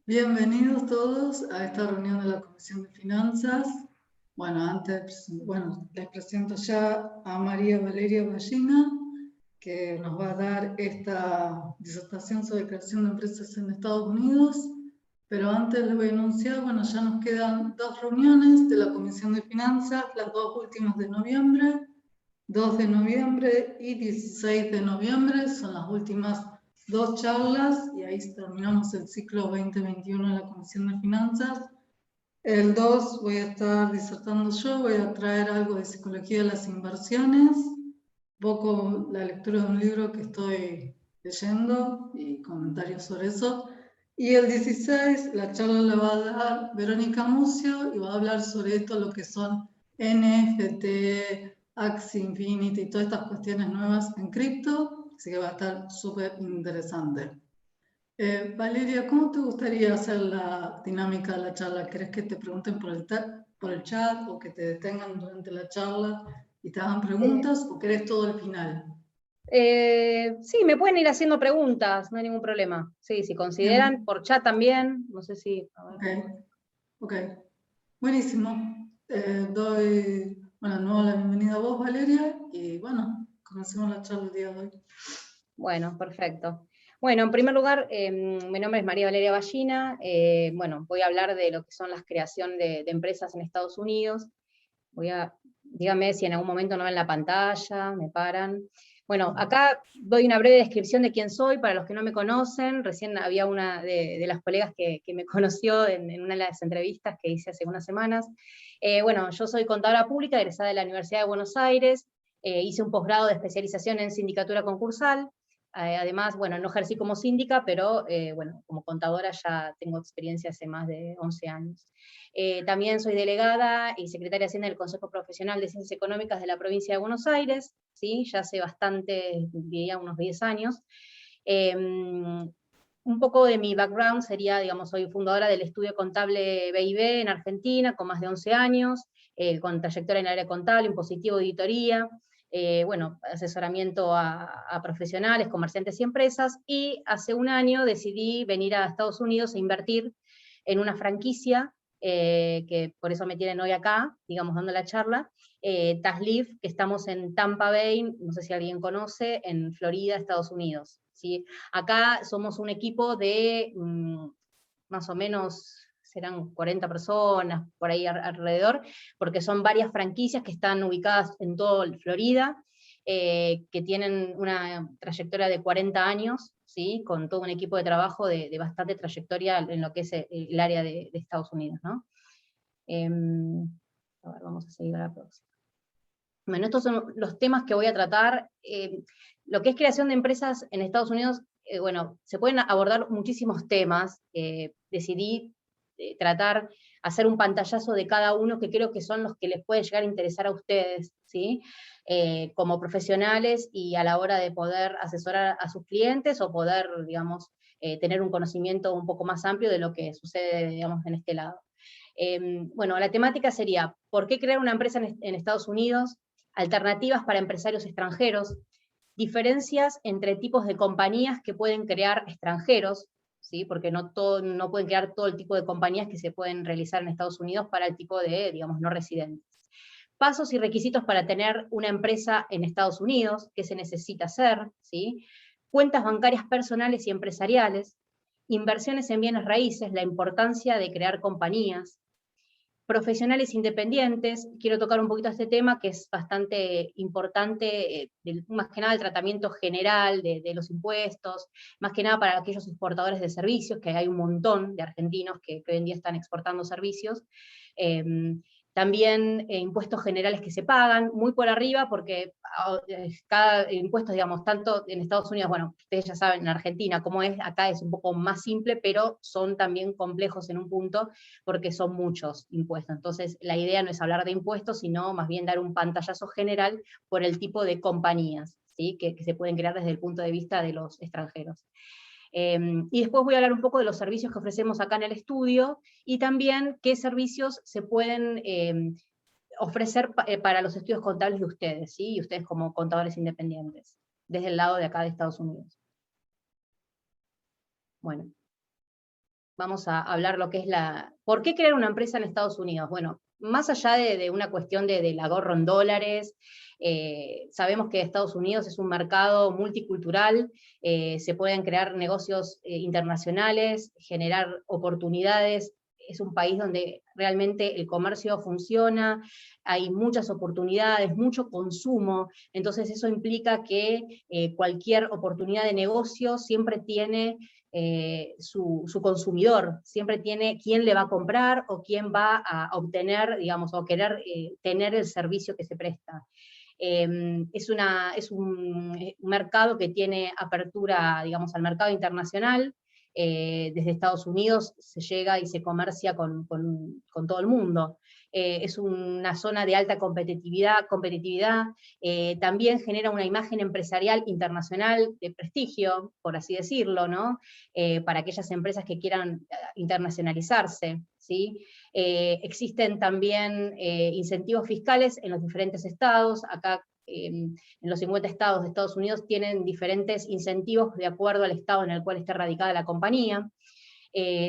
Bienvenidos todos a esta reunión de la Comisión de Finanzas. Bueno, les presento ya a María Valeria Ballina, que nos va a dar esta disertación sobre creación de empresas en Estados Unidos. Pero antes les voy a anunciar, bueno, ya nos quedan dos reuniones de la Comisión de Finanzas, las dos últimas de noviembre. 2 de noviembre y 16 de noviembre son las últimas dos charlas y ahí terminamos el ciclo 2021 en la Comisión de Finanzas. El 2 voy a estar disertando yo, voy a traer algo de psicología de las inversiones, un poco la lectura de un libro que estoy leyendo y comentarios sobre eso. Y el 16 la charla la va a dar Verónica Mucio y va a hablar sobre esto, lo que son NFT, Axie Infinity y todas estas cuestiones nuevas en cripto, así que va a estar súper interesante. Valeria, ¿cómo te gustaría hacer la dinámica de la charla? ¿Querés que te pregunten por el chat o que te detengan durante la charla y te hagan Eh, preguntas o querés todo al final? sí, me pueden ir haciendo preguntas, no hay ningún problema. Sí, si consideran, Bien, por chat también, no sé si... A ver. ok, ok. Buenísimo. Doy, bueno, de nuevo la bienvenida a vos, Valeria, y bueno, comencemos la charla el día de hoy. Bueno, perfecto. Bueno, en primer lugar, mi nombre es María Valeria Ballina. Bueno, voy a hablar de lo que son las creación de empresas en Estados Unidos. Díganme si en algún momento no ven la pantalla, me paran. Bueno, acá doy una breve descripción de quién soy, para los que no me conocen. Recién había una de las colegas que me conoció en una de las entrevistas que hice hace unas semanas. Bueno, yo soy contadora pública, egresada de la Universidad de Buenos Aires. Hice un posgrado de especialización en sindicatura concursal. Además, bueno, no ejercí como síndica, pero bueno, como contadora ya tengo experiencia hace más de 11 años. También soy delegada y secretaria de Hacienda del Consejo Profesional de Ciencias Económicas de la provincia de Buenos Aires, ¿sí? Ya hace bastante, diría unos 10 años. Un poco de mi background sería, digamos, soy fundadora del estudio contable B&B en Argentina, con más de 11 años, con trayectoria en el área contable, impositivo, auditoría, bueno, asesoramiento a profesionales, comerciantes y empresas, y hace un año decidí venir a Estados Unidos e invertir en una franquicia, que por eso me tienen hoy acá, digamos, dando la charla, Taslif, que estamos en Tampa Bay, no sé si alguien conoce, en Florida, Estados Unidos. ¿Sí? Acá somos un equipo de más o menos serán 40 personas por ahí alrededor, porque son varias franquicias que están ubicadas en todo Florida, que tienen una trayectoria de 40 años, ¿sí? Con todo un equipo de trabajo de bastante trayectoria en lo que es el área de Estados Unidos, ¿no? A ver, vamos a seguir a la próxima. Bueno, estos son los temas que voy a tratar. Lo que es creación de empresas en Estados Unidos, bueno, se pueden abordar muchísimos temas. Decidí tratar, hacer un pantallazo de cada uno que creo que son los que les puede llegar a interesar a ustedes, ¿sí? Como profesionales y a la hora de poder asesorar a sus clientes o poder, digamos, tener un conocimiento un poco más amplio de lo que sucede, digamos, en este lado. Bueno, la temática sería, ¿por qué crear una empresa en Estados Unidos? Alternativas para empresarios extranjeros, diferencias entre tipos de compañías que pueden crear extranjeros, ¿sí? Porque no pueden crear todo el tipo de compañías que se pueden realizar en Estados Unidos para el tipo de, digamos, no residentes. Pasos y requisitos para tener una empresa en Estados Unidos, qué se necesita hacer, ¿sí? Cuentas bancarias personales y empresariales, inversiones en bienes raíces, la importancia de crear compañías, profesionales independientes. Quiero tocar un poquito este tema que es bastante importante, más que nada el tratamiento general de los impuestos, más que nada para aquellos exportadores de servicios, que hay un montón de argentinos que hoy en día están exportando servicios. Eh, También impuestos generales que se pagan, muy por arriba, porque cada impuesto, digamos, tanto en Estados Unidos, bueno, ustedes ya saben, en Argentina, como es, acá es un poco más simple, pero son también complejos en un punto, porque son muchos impuestos. Entonces, la idea no es hablar de impuestos, sino más bien dar un pantallazo general por el tipo de compañías, ¿sí? que se pueden crear desde el punto de vista de los extranjeros. Y después voy a hablar un poco de los servicios que ofrecemos acá en el estudio y también qué servicios se pueden ofrecer para los estudios contables de ustedes, ¿sí? Y ustedes como contadores independientes, desde el lado de acá de Estados Unidos. Bueno, vamos a hablar lo que es ¿por qué crear una empresa en Estados Unidos? Bueno, más allá de una cuestión del ahorro en dólares, sabemos que Estados Unidos es un mercado multicultural, se pueden crear negocios internacionales, generar oportunidades, es un país donde realmente el comercio funciona, hay muchas oportunidades, mucho consumo, entonces eso implica que cualquier oportunidad de negocio siempre tiene su consumidor, siempre tiene quién le va a comprar o quién va a obtener, digamos, o querer tener el servicio que se presta. Es un mercado que tiene apertura, digamos, al mercado internacional. Desde Estados Unidos se llega y se comercia con todo el mundo. Es una zona de alta competitividad, también genera una imagen empresarial internacional de prestigio, por así decirlo, ¿no? Para aquellas empresas que quieran internacionalizarse, ¿sí? Existen también incentivos fiscales en los diferentes estados. Acá en los 50 estados de Estados Unidos tienen diferentes incentivos de acuerdo al estado en el cual esté radicada la compañía.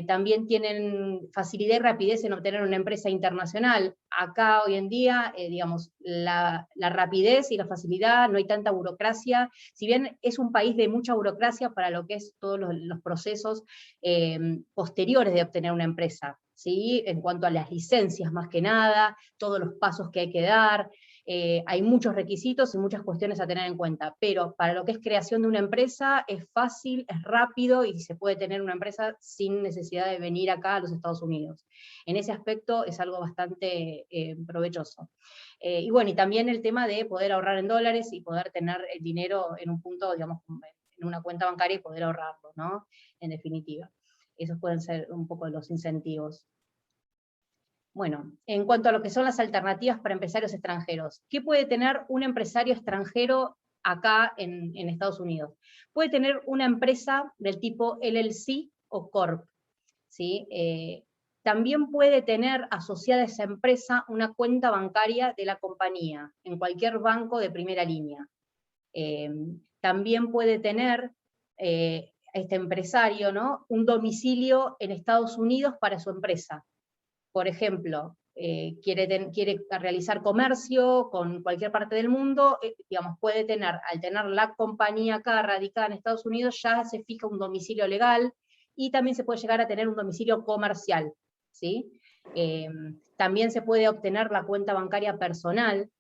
También tienen facilidad y rapidez en obtener una empresa internacional. Acá hoy en día, digamos, la rapidez y la facilidad, no hay tanta burocracia, si bien es un país de mucha burocracia para lo que es todos los procesos posteriores de obtener una empresa, ¿sí? En cuanto a las licencias más que nada, todos los pasos que hay que dar, hay muchos requisitos y muchas cuestiones a tener en cuenta, pero para lo que es creación de una empresa es fácil, es rápido y se puede tener una empresa sin necesidad de venir acá a los Estados Unidos. En ese aspecto es algo bastante provechoso. Y bueno, y también el tema de poder ahorrar en dólares y poder tener el dinero en un punto, digamos, en una cuenta bancaria y poder ahorrarlo, ¿no? En definitiva. Esos pueden ser un poco los incentivos. Bueno, en cuanto a lo que son las alternativas para empresarios extranjeros, ¿qué puede tener un empresario extranjero acá en Estados Unidos? Puede tener una empresa del tipo LLC o Corp, ¿sí? También puede tener asociada a esa empresa una cuenta bancaria de la compañía, en cualquier banco de primera línea. También puede tener este empresario, ¿no?, un domicilio en Estados Unidos para su empresa. Por ejemplo, quiere realizar comercio con cualquier parte del mundo, digamos, puede tener, al tener la compañía acá radicada en Estados Unidos, ya se fija un domicilio legal, y también se puede llegar a tener un domicilio comercial, ¿sí? También se puede obtener la cuenta bancaria personal,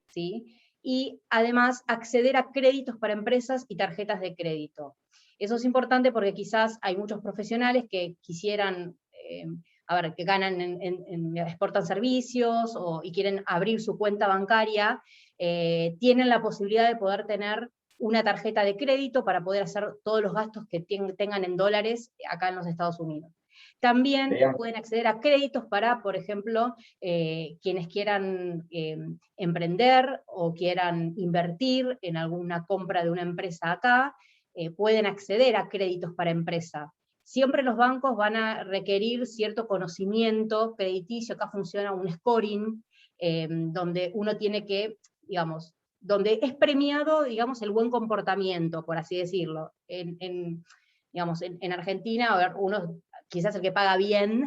¿sí? Y además acceder a créditos para empresas y tarjetas de crédito. Eso es importante porque quizás hay muchos profesionales que quisieran, que ganan, exportan servicios y quieren abrir su cuenta bancaria, tienen la posibilidad de poder tener una tarjeta de crédito para poder hacer todos los gastos que tengan en dólares acá en los Estados Unidos. También pueden acceder a créditos para, por ejemplo, quienes quieran emprender o quieran invertir en alguna compra de una empresa acá, pueden acceder a créditos para empresa. Siempre los bancos van a requerir cierto conocimiento crediticio. Acá funciona un scoring, donde uno tiene que, digamos, donde es premiado, digamos, el buen comportamiento, por así decirlo. Digamos, en Argentina, a ver, uno, quizás el que paga bien,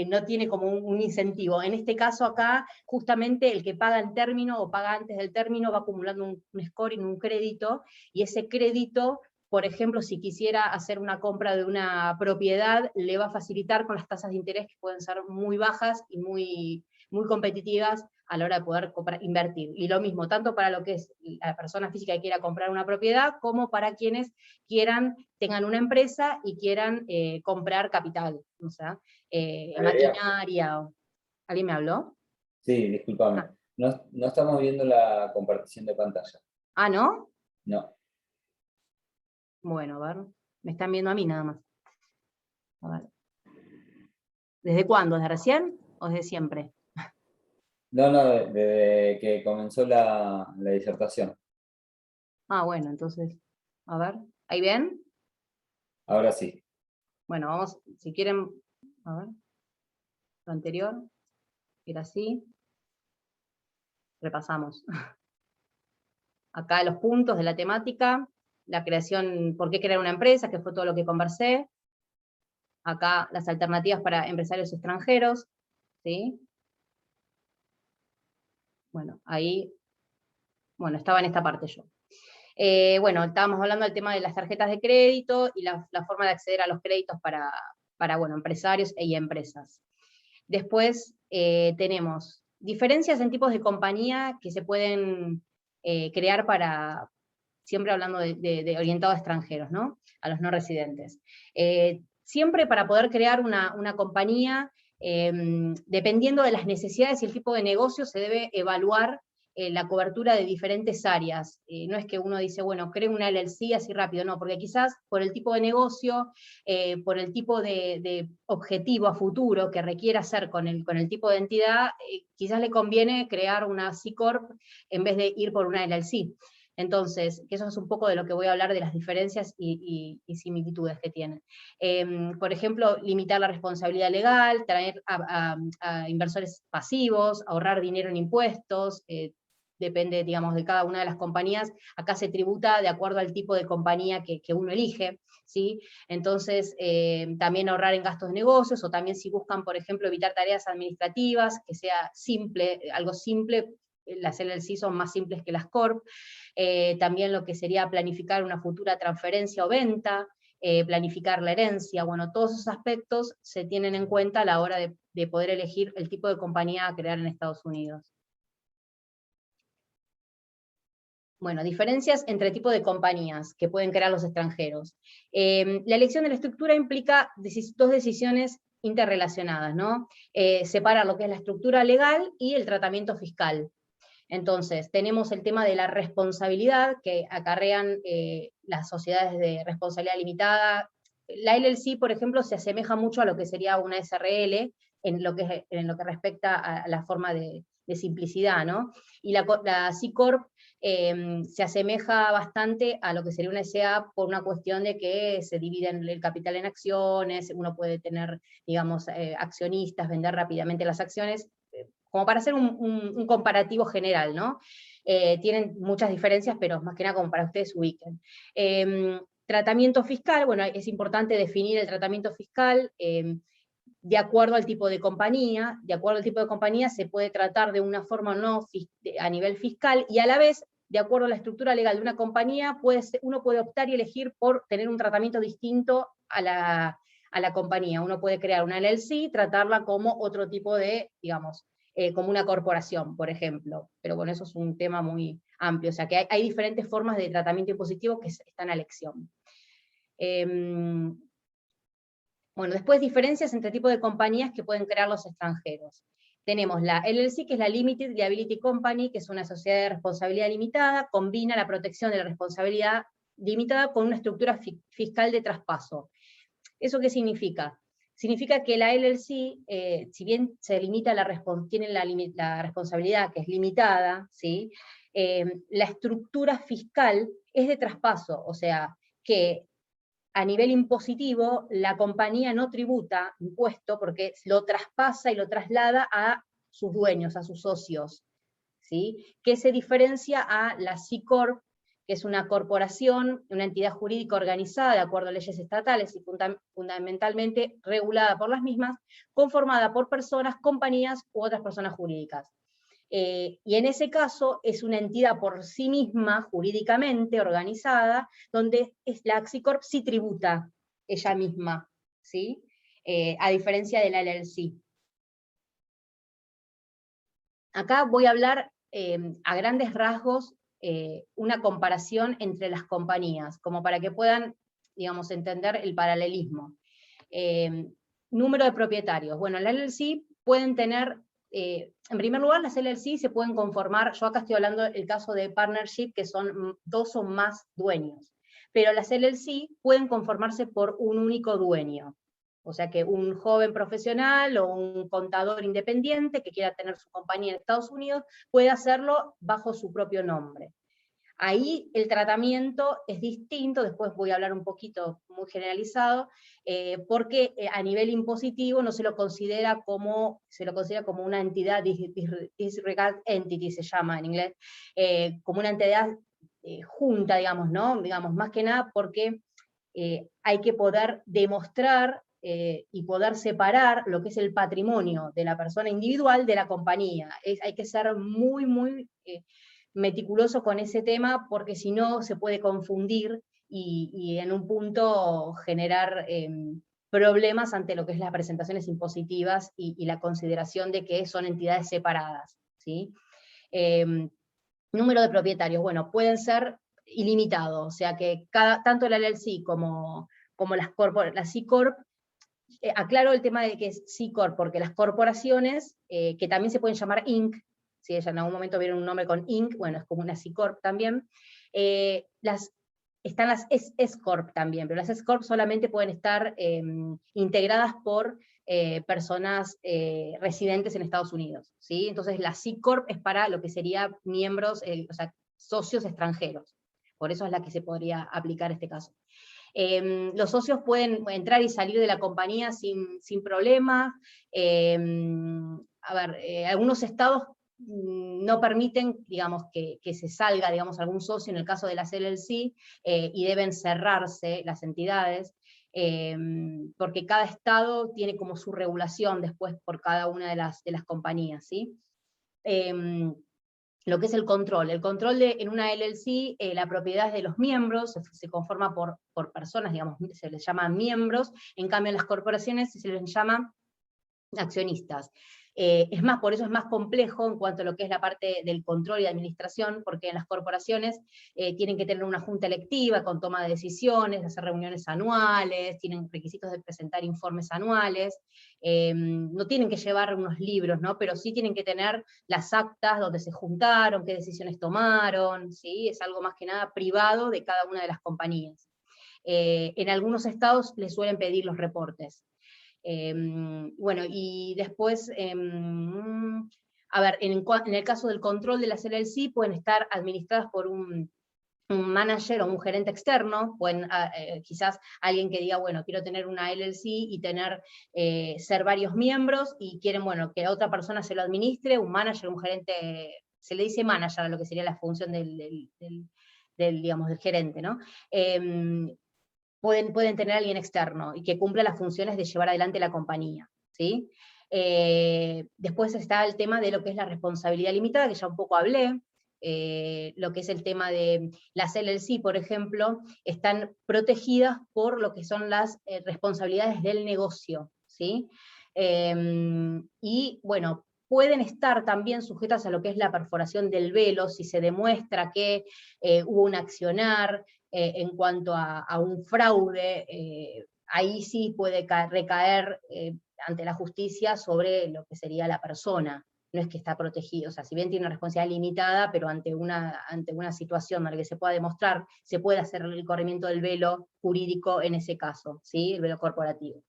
no tiene como un incentivo. En este caso acá, justamente el que paga en término o paga antes del término va acumulando un scoring, un crédito, y ese crédito, por ejemplo, si quisiera hacer una compra de una propiedad, le va a facilitar con las tasas de interés que pueden ser muy bajas y muy competitivas a la hora de poder invertir. Y lo mismo, tanto para lo que es la persona física que quiera comprar una propiedad, como para quienes tengan una empresa y quieran comprar capital, o sea, maquinaria. ¿Alguien me habló? Sí, discúlpame. Ah. No estamos viendo la compartición de pantalla. Ah, ¿no? No. Bueno, a ver, me están viendo a mí nada más. A ver. ¿Desde cuándo? ¿Desde recién o desde siempre? No, desde que comenzó la disertación. Ah, bueno, entonces, a ver, ¿ahí ven? Ahora sí. Bueno, vamos, si quieren, a ver, lo anterior, era así. Repasamos. Acá los puntos de la temática, la creación, por qué crear una empresa, que fue todo lo que conversé. acá las alternativas para empresarios extranjeros, ¿sí? Bueno, ahí, bueno, estaba en esta parte yo. Bueno, estábamos hablando del tema de las tarjetas de crédito y la forma de acceder a los créditos para bueno, empresarios y empresas. Después tenemos diferencias en tipos de compañía que se pueden crear para, siempre hablando de orientado a extranjeros, ¿no? A los no residentes. Siempre para poder crear una compañía, dependiendo de las necesidades y el tipo de negocio, se debe evaluar la cobertura de diferentes áreas. No es que uno dice, bueno, creo una LLC así rápido, no, porque quizás por el tipo de negocio, por el tipo de objetivo a futuro que requiera hacer con el tipo de entidad, quizás le conviene crear una C Corp en vez de ir por una LLC. Entonces, eso es un poco de lo que voy a hablar, de las diferencias y similitudes que tienen. Por ejemplo, limitar la responsabilidad legal, traer a inversores pasivos, ahorrar dinero en impuestos, depende, digamos, de cada una de las compañías. Acá se tributa de acuerdo al tipo de compañía que uno elige, ¿sí? Entonces, también ahorrar en gastos de negocios, o también si buscan, por ejemplo, evitar tareas administrativas, que sea simple, algo simple. Las LLC son más simples que las Corp. También lo que sería planificar una futura transferencia o venta, planificar la herencia, bueno, todos esos aspectos se tienen en cuenta a la hora de poder elegir el tipo de compañía a crear en Estados Unidos. Bueno, diferencias entre tipos de compañías que pueden crear los extranjeros. La elección de la estructura implica dos decisiones interrelacionadas, ¿no? Separar lo que es la estructura legal y el tratamiento fiscal. Entonces, tenemos el tema de la responsabilidad que acarrean las sociedades de responsabilidad limitada. La LLC, por ejemplo, se asemeja mucho a lo que sería una SRL en lo que respecta a la forma de simplicidad, ¿no? Y la C Corp se asemeja bastante a lo que sería una SA por una cuestión de que se divide el capital en acciones, uno puede tener, digamos, accionistas, vender rápidamente las acciones, como para hacer un comparativo general, ¿no? Tienen muchas diferencias, pero más que nada como para ustedes ubiquen. Tratamiento fiscal, bueno, es importante definir el tratamiento fiscal, de acuerdo al tipo de compañía. De acuerdo al tipo de compañía se puede tratar de una forma o no a nivel fiscal, y a la vez, de acuerdo a la estructura legal de una compañía, uno puede optar y elegir por tener un tratamiento distinto a la compañía. Uno puede crear una LLC, tratarla como otro tipo de, digamos, como una corporación, por ejemplo. Pero bueno, eso es un tema muy amplio, o sea que hay diferentes formas de tratamiento impositivo que están a elección. Bueno, después diferencias entre tipos de compañías que pueden crear los extranjeros. Tenemos la LLC, que es la Limited Liability Company, que es una sociedad de responsabilidad limitada, combina la protección de la responsabilidad limitada con una estructura fiscal de traspaso. ¿Eso qué significa? Significa que la LLC, si bien se limita tiene la responsabilidad que es limitada, ¿sí? La estructura fiscal es de traspaso, o sea, que a nivel impositivo la compañía no tributa impuesto porque lo traspasa y lo traslada a sus dueños, a sus socios, ¿sí? Que se diferencia a la C Corp, que es una corporación, una entidad jurídica organizada de acuerdo a leyes estatales y fundamentalmente regulada por las mismas, conformada por personas, compañías u otras personas jurídicas. Y en ese caso es una entidad por sí misma, jurídicamente organizada, donde la C Corp sí tributa ella misma, ¿sí? A diferencia de la LLC. Acá voy a hablar a grandes rasgos una comparación entre las compañías, como para que puedan, digamos, entender el paralelismo. Número de propietarios. Bueno, la LLC pueden tener, en primer lugar, las LLC se pueden conformar, yo acá estoy hablando del caso de partnership, que son 2 o más dueños, pero las LLC pueden conformarse por un único dueño. O sea que un joven profesional o un contador independiente que quiera tener su compañía en Estados Unidos puede hacerlo bajo su propio nombre. Ahí el tratamiento es distinto, después voy a hablar un poquito muy generalizado, porque a nivel impositivo no se lo considera como, una entidad, disregard entity se llama en inglés, como una entidad junta, digamos, ¿no? Digamos, más que nada porque hay que poder demostrar y poder separar lo que es el patrimonio de la persona individual de la compañía. Hay que ser muy, muy meticuloso con ese tema, porque si no se puede confundir y en un punto generar problemas ante lo que es las presentaciones impositivas y la consideración de que son entidades separadas, ¿sí? Número de propietarios, bueno, pueden ser ilimitados, o sea que tanto la LLC como la C Corp, aclaro el tema de que es C Corp, porque las corporaciones, que también se pueden llamar Inc., si en algún momento vieron un nombre con Inc., bueno, es como una C Corp también, están las S Corp también, pero las S Corp solamente pueden estar integradas por personas residentes en Estados Unidos, ¿sí? Entonces la C Corp es para lo que sería miembros, o sea, socios extranjeros, por eso es la que se podría aplicar este caso. Los socios pueden entrar y salir de la compañía sin problema. Algunos estados no permiten, digamos, que se salga, digamos, algún socio en el caso de las LLC, y deben cerrarse las entidades, porque cada estado tiene como su regulación después por cada una de las compañías, ¿sí? Lo que es el control. El control en una LLC, la propiedad es de los miembros, se conforma por personas, digamos, se les llama miembros, en cambio en las corporaciones se les llama accionistas. Es más, por eso es más complejo en cuanto a lo que es la parte del control y administración, porque en las corporaciones tienen que tener una junta electiva con toma de decisiones, hacer reuniones anuales, tienen requisitos de presentar informes anuales, no tienen que llevar unos libros, ¿no? Pero sí tienen que tener las actas donde se juntaron, qué decisiones tomaron, ¿sí? Es algo más que nada privado de cada una de las compañías. En algunos estados les suelen pedir los reportes. Bueno, y después, a ver, en el caso del control de las LLC, pueden estar administradas por un manager o un gerente externo, pueden, quizás alguien que diga, bueno, quiero tener una LLC y ser varios miembros, y quieren, bueno, que otra persona se lo administre, un manager, un gerente, se le dice manager a lo que sería la función digamos, del gerente, ¿no? Pueden tener a alguien externo y que cumpla las funciones de llevar adelante la compañía, ¿sí? Después está el tema de lo que es la responsabilidad limitada, que ya un poco hablé, lo que es el tema de las LLC, por ejemplo, están protegidas por lo que son las responsabilidades del negocio, ¿sí? Y bueno, pueden estar también sujetas a lo que es la perforación del velo, si se demuestra que hubo un accionar, en cuanto a un fraude, ahí sí puede recaer ante la justicia sobre lo que sería la persona, no es que está protegido, o sea, si bien tiene una responsabilidad limitada, pero ante una situación en la que se pueda demostrar, se puede hacer el corrimiento del velo jurídico en ese caso, ¿sí? El velo corporativo.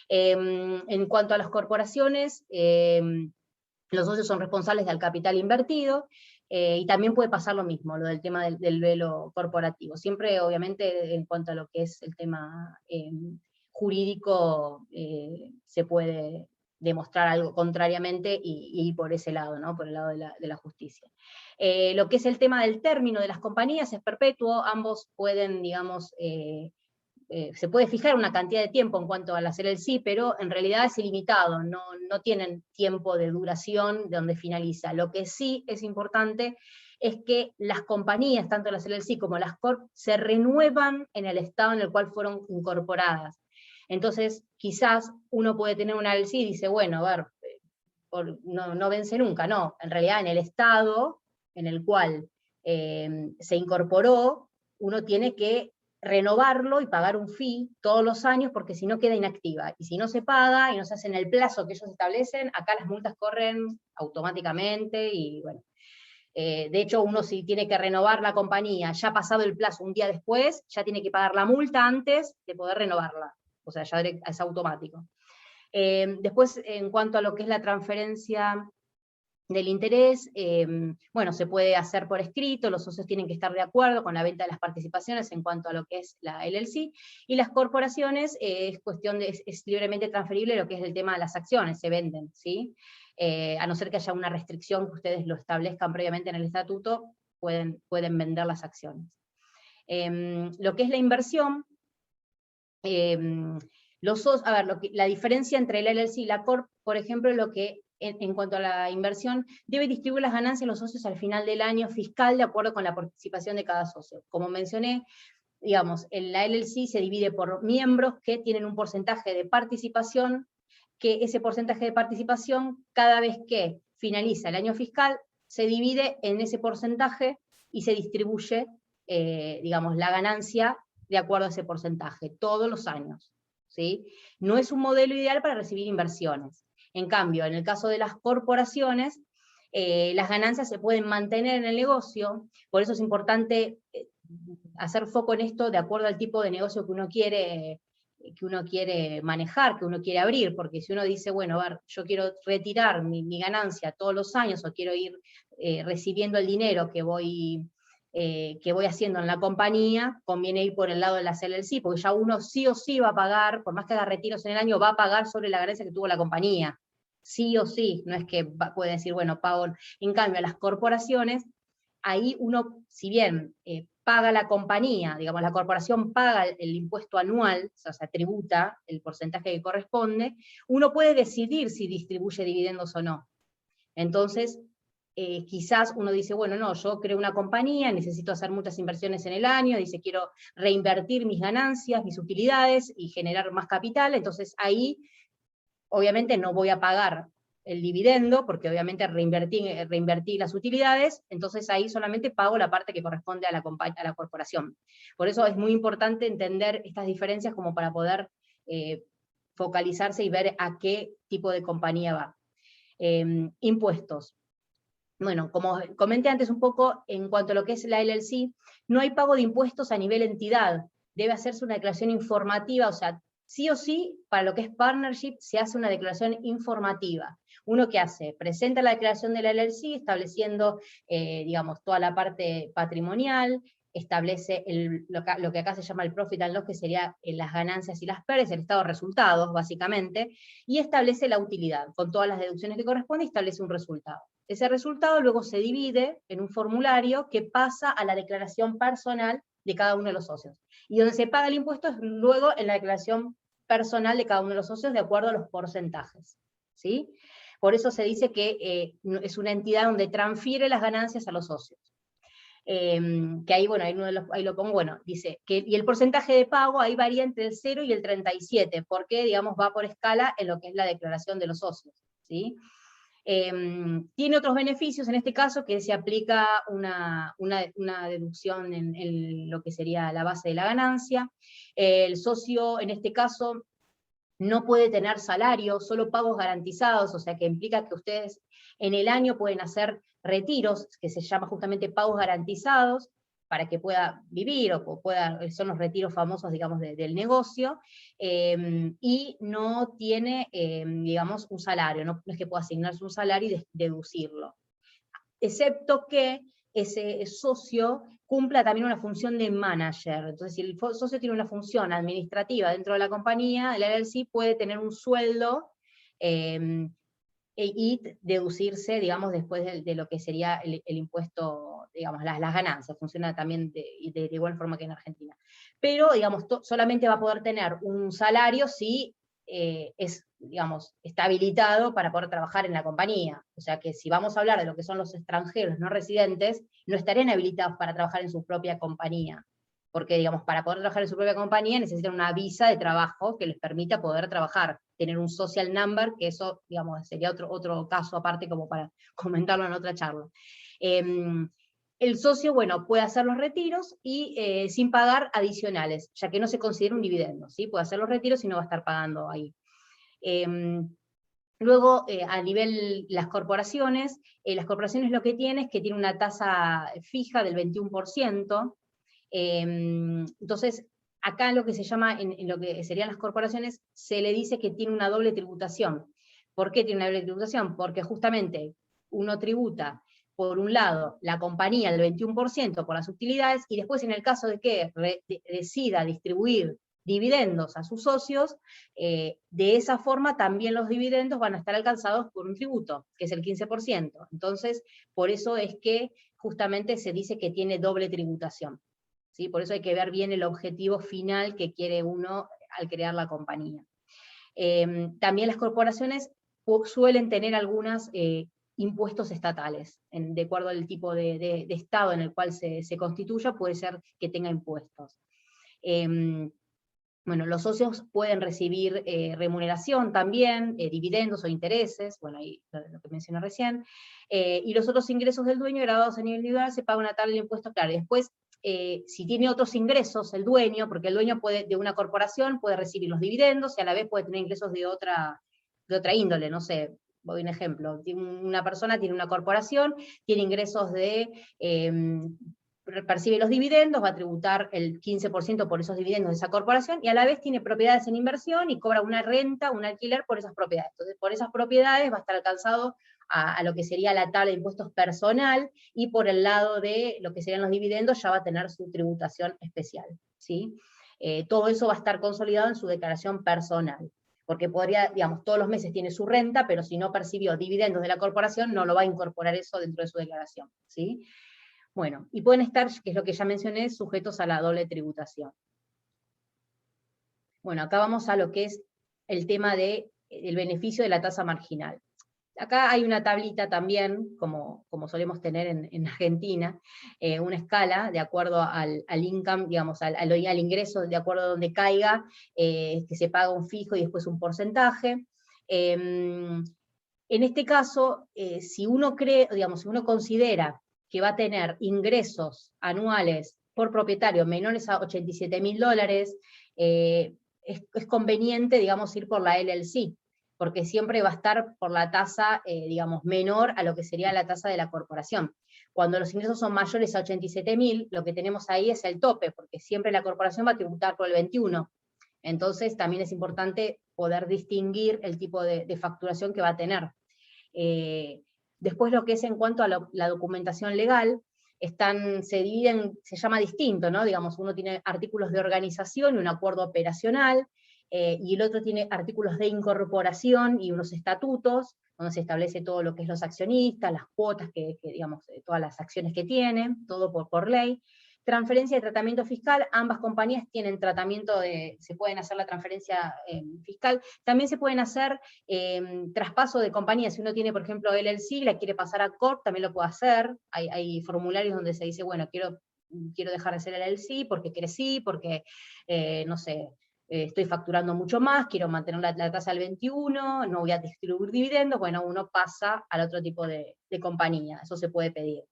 En cuanto a las corporaciones, los socios son responsables del capital invertido, y también puede pasar lo mismo, lo del tema del velo corporativo. Siempre, obviamente, en cuanto a lo que es el tema jurídico, se puede demostrar algo contrariamente y por ese lado, ¿no? Por el lado de la justicia. Lo que es el tema del término de las compañías es perpetuo, ambos pueden, digamos, se puede fijar una cantidad de tiempo en cuanto a las LLC, pero en realidad es ilimitado, no tienen tiempo de duración de donde finaliza. Lo que sí es importante es que las compañías, tanto las LLC como las Corp, se renuevan en el estado en el cual fueron incorporadas. Entonces, quizás uno puede tener una LLC y dice, bueno, a ver, no vence nunca, no. En realidad, en el estado en el cual se incorporó, uno tiene que renovarlo y pagar un fee todos los años, porque si no queda inactiva. Y si no se paga y no se hace en el plazo que ellos establecen, acá las multas corren automáticamente, y bueno. De hecho, uno si tiene que renovar la compañía, ya pasado el plazo un día después, ya tiene que pagar la multa antes de poder renovarla. O sea, ya es automático. Después, en cuanto a lo que es la transferencia del interés, bueno, se puede hacer por escrito, los socios tienen que estar de acuerdo con la venta de las participaciones en cuanto a lo que es la LLC, y las corporaciones es libremente transferible lo que es el tema de las acciones, se venden, ¿sí? A no ser que haya una restricción que ustedes lo establezcan previamente en el estatuto, pueden vender las acciones. Lo que es la inversión, A ver, la diferencia entre el LLC y la Corp, por ejemplo, lo que en cuanto a la inversión, debe distribuir las ganancias a los socios al final del año fiscal de acuerdo con la participación de cada socio. Como mencioné, digamos, la LLC se divide por miembros que tienen un porcentaje de participación, que ese porcentaje de participación, cada vez que finaliza el año fiscal, se divide en ese porcentaje y se distribuye, digamos, la ganancia de acuerdo a ese porcentaje, todos los años, ¿sí? No es un modelo ideal para recibir inversiones. En cambio, en el caso de las corporaciones, las ganancias se pueden mantener en el negocio, por eso es importante hacer foco en esto de acuerdo al tipo de negocio que uno quiere manejar, que uno quiere abrir, porque si uno dice, bueno, a ver, yo quiero retirar mi ganancia todos los años, o quiero ir recibiendo el dinero que voy haciendo en la compañía, conviene ir por el lado de las LLC, porque ya uno sí o sí va a pagar, por más que haga retiros en el año, va a pagar sobre la ganancia que tuvo la compañía, sí o sí, no es que puede decir, bueno, pago. En cambio, a las corporaciones, ahí uno, si bien paga la compañía, digamos, la corporación paga el impuesto anual, o sea, tributa el porcentaje que corresponde, uno puede decidir si distribuye dividendos o no. Entonces, quizás uno dice, bueno, no, yo creo una compañía, necesito hacer muchas inversiones en el año, dice, quiero reinvertir mis ganancias, mis utilidades, y generar más capital, entonces ahí, obviamente no voy a pagar el dividendo, porque obviamente reinvertí las utilidades, entonces ahí solamente pago la parte que corresponde a la corporación. Por eso es muy importante entender estas diferencias como para poder focalizarse y ver a qué tipo de compañía va. Impuestos. Bueno, como comenté antes un poco, en cuanto a lo que es la LLC, no hay pago de impuestos a nivel entidad, debe hacerse una declaración informativa, o sea, sí o sí, para lo que es partnership, se hace una declaración informativa. ¿Uno qué hace? Presenta la declaración de la LLC, estableciendo, digamos, toda la parte patrimonial, establece lo que acá se llama el profit and loss, que sería las ganancias y las pérdidas, el estado de resultados, básicamente, y establece la utilidad, con todas las deducciones que corresponden, y establece un resultado. Ese resultado luego se divide en un formulario que pasa a la declaración personal de cada uno de los socios. Y donde se paga el impuesto es luego en la declaración personal de cada uno de los socios de acuerdo a los porcentajes, ¿sí? Por eso se dice que es una entidad donde transfiere las ganancias a los socios. Que ahí, bueno, ahí lo pongo, bueno, dice, y el porcentaje de pago ahí varía entre el 0 y el 37, porque, digamos, va por escala en lo que es la declaración de los socios, ¿sí? Tiene otros beneficios, en este caso, que se aplica una deducción en lo que sería la base de la ganancia. El socio, en este caso, no puede tener salario, solo pagos garantizados, o sea que implica que ustedes en el año pueden hacer retiros, que se llama justamente pagos garantizados, para que pueda vivir, son los retiros famosos, digamos, del negocio, y no tiene, digamos, un salario, no es que pueda asignarse un salario y deducirlo. Excepto que ese socio cumpla también una función de manager. Entonces, si el socio tiene una función administrativa dentro de la compañía, el LLC puede tener un sueldo y deducirse, digamos, después de lo que sería el impuesto, digamos, las ganancias. Funciona también de igual forma que en Argentina. Pero, digamos, solamente va a poder tener un salario si digamos, está habilitado para poder trabajar en la compañía. O sea que si vamos a hablar de lo que son los extranjeros no residentes, no estarían habilitados para trabajar en su propia compañía. Porque, digamos, para poder trabajar en su propia compañía necesitan una visa de trabajo que les permita poder trabajar, tener un social number, que eso, digamos, sería otro caso aparte como para comentarlo en otra charla. El socio, bueno, puede hacer los retiros y sin pagar adicionales, ya que no se considera un dividendo, ¿sí? Puede hacer los retiros y no va a estar pagando ahí. Luego, a nivel las corporaciones lo que tienen es que tiene una tasa fija del 21%, entonces, acá lo que se llama, en lo que serían las corporaciones, se le dice que tiene una doble tributación. ¿Por qué tiene una doble tributación? Porque justamente uno tributa, por un lado, la compañía el 21% por las utilidades, y después en el caso de que decida distribuir dividendos a sus socios, de esa forma también los dividendos van a estar alcanzados por un tributo, que es el 15%. Entonces, por eso es que justamente se dice que tiene doble tributación. ¿Sí? Por eso hay que ver bien el objetivo final que quiere uno al crear la compañía. También las corporaciones suelen tener algunos impuestos estatales, de acuerdo al tipo de estado en el cual se constituya, puede ser que tenga impuestos. Bueno, los socios pueden recibir remuneración también, dividendos o intereses, bueno, ahí lo que mencioné recién, y los otros ingresos del dueño graduados a nivel individual se paga una tabla de impuestos, claro, y después, si tiene otros ingresos el dueño, porque el dueño de una corporación puede recibir los dividendos y a la vez puede tener ingresos de otra índole, no sé, voy a un ejemplo, una persona tiene una corporación, tiene ingresos percibe los dividendos, va a tributar el 15% por esos dividendos de esa corporación, y a la vez tiene propiedades en inversión y cobra una renta, un alquiler por esas propiedades. Entonces, por esas propiedades va a estar alcanzado a lo que sería la tabla de impuestos personal, y por el lado de lo que serían los dividendos ya va a tener su tributación especial, ¿sí? Todo eso va a estar consolidado en su declaración personal, porque podría, digamos, todos los meses tiene su renta, pero si no percibió dividendos de la corporación, no lo va a incorporar eso dentro de su declaración, ¿sí? Bueno, y pueden estar, que es lo que ya mencioné, sujetos a la doble tributación. Bueno, acá vamos a lo que es el tema del beneficio de la tasa marginal. Acá hay una tablita también, como solemos tener en Argentina, una escala de acuerdo al income, digamos, al ingreso, de acuerdo a donde caiga, que se paga un fijo y después un porcentaje. En este caso, si uno cree, digamos, si uno considera que va a tener ingresos anuales por propietario menores a $87.000, es conveniente, digamos, ir por la LLC, porque siempre va a estar por la tasa, digamos, menor a lo que sería la tasa de la corporación. Cuando los ingresos son mayores a 87.000, lo que tenemos ahí es el tope, porque siempre la corporación va a tributar por el 21. Entonces también es importante poder distinguir el tipo de facturación que va a tener. Después lo que es en cuanto a la documentación legal, se dividen, se llama distinto, ¿no? Digamos, uno tiene artículos de organización y un acuerdo operacional, y el otro tiene artículos de incorporación y unos estatutos, donde se establece todo lo que es los accionistas, las cuotas, digamos, todas las acciones que tienen, todo por ley. Transferencia de tratamiento fiscal, ambas compañías tienen tratamiento se pueden hacer la transferencia fiscal, también se pueden hacer traspaso de compañía. Si uno tiene, por ejemplo, LLC, la quiere pasar a Corp, también lo puede hacer. Hay formularios donde se dice, bueno, quiero dejar de ser LLC porque crecí, porque, no sé, estoy facturando mucho más, quiero mantener la tasa al 21, no voy a distribuir dividendos, bueno, uno pasa al otro tipo de compañía, eso se puede pedir.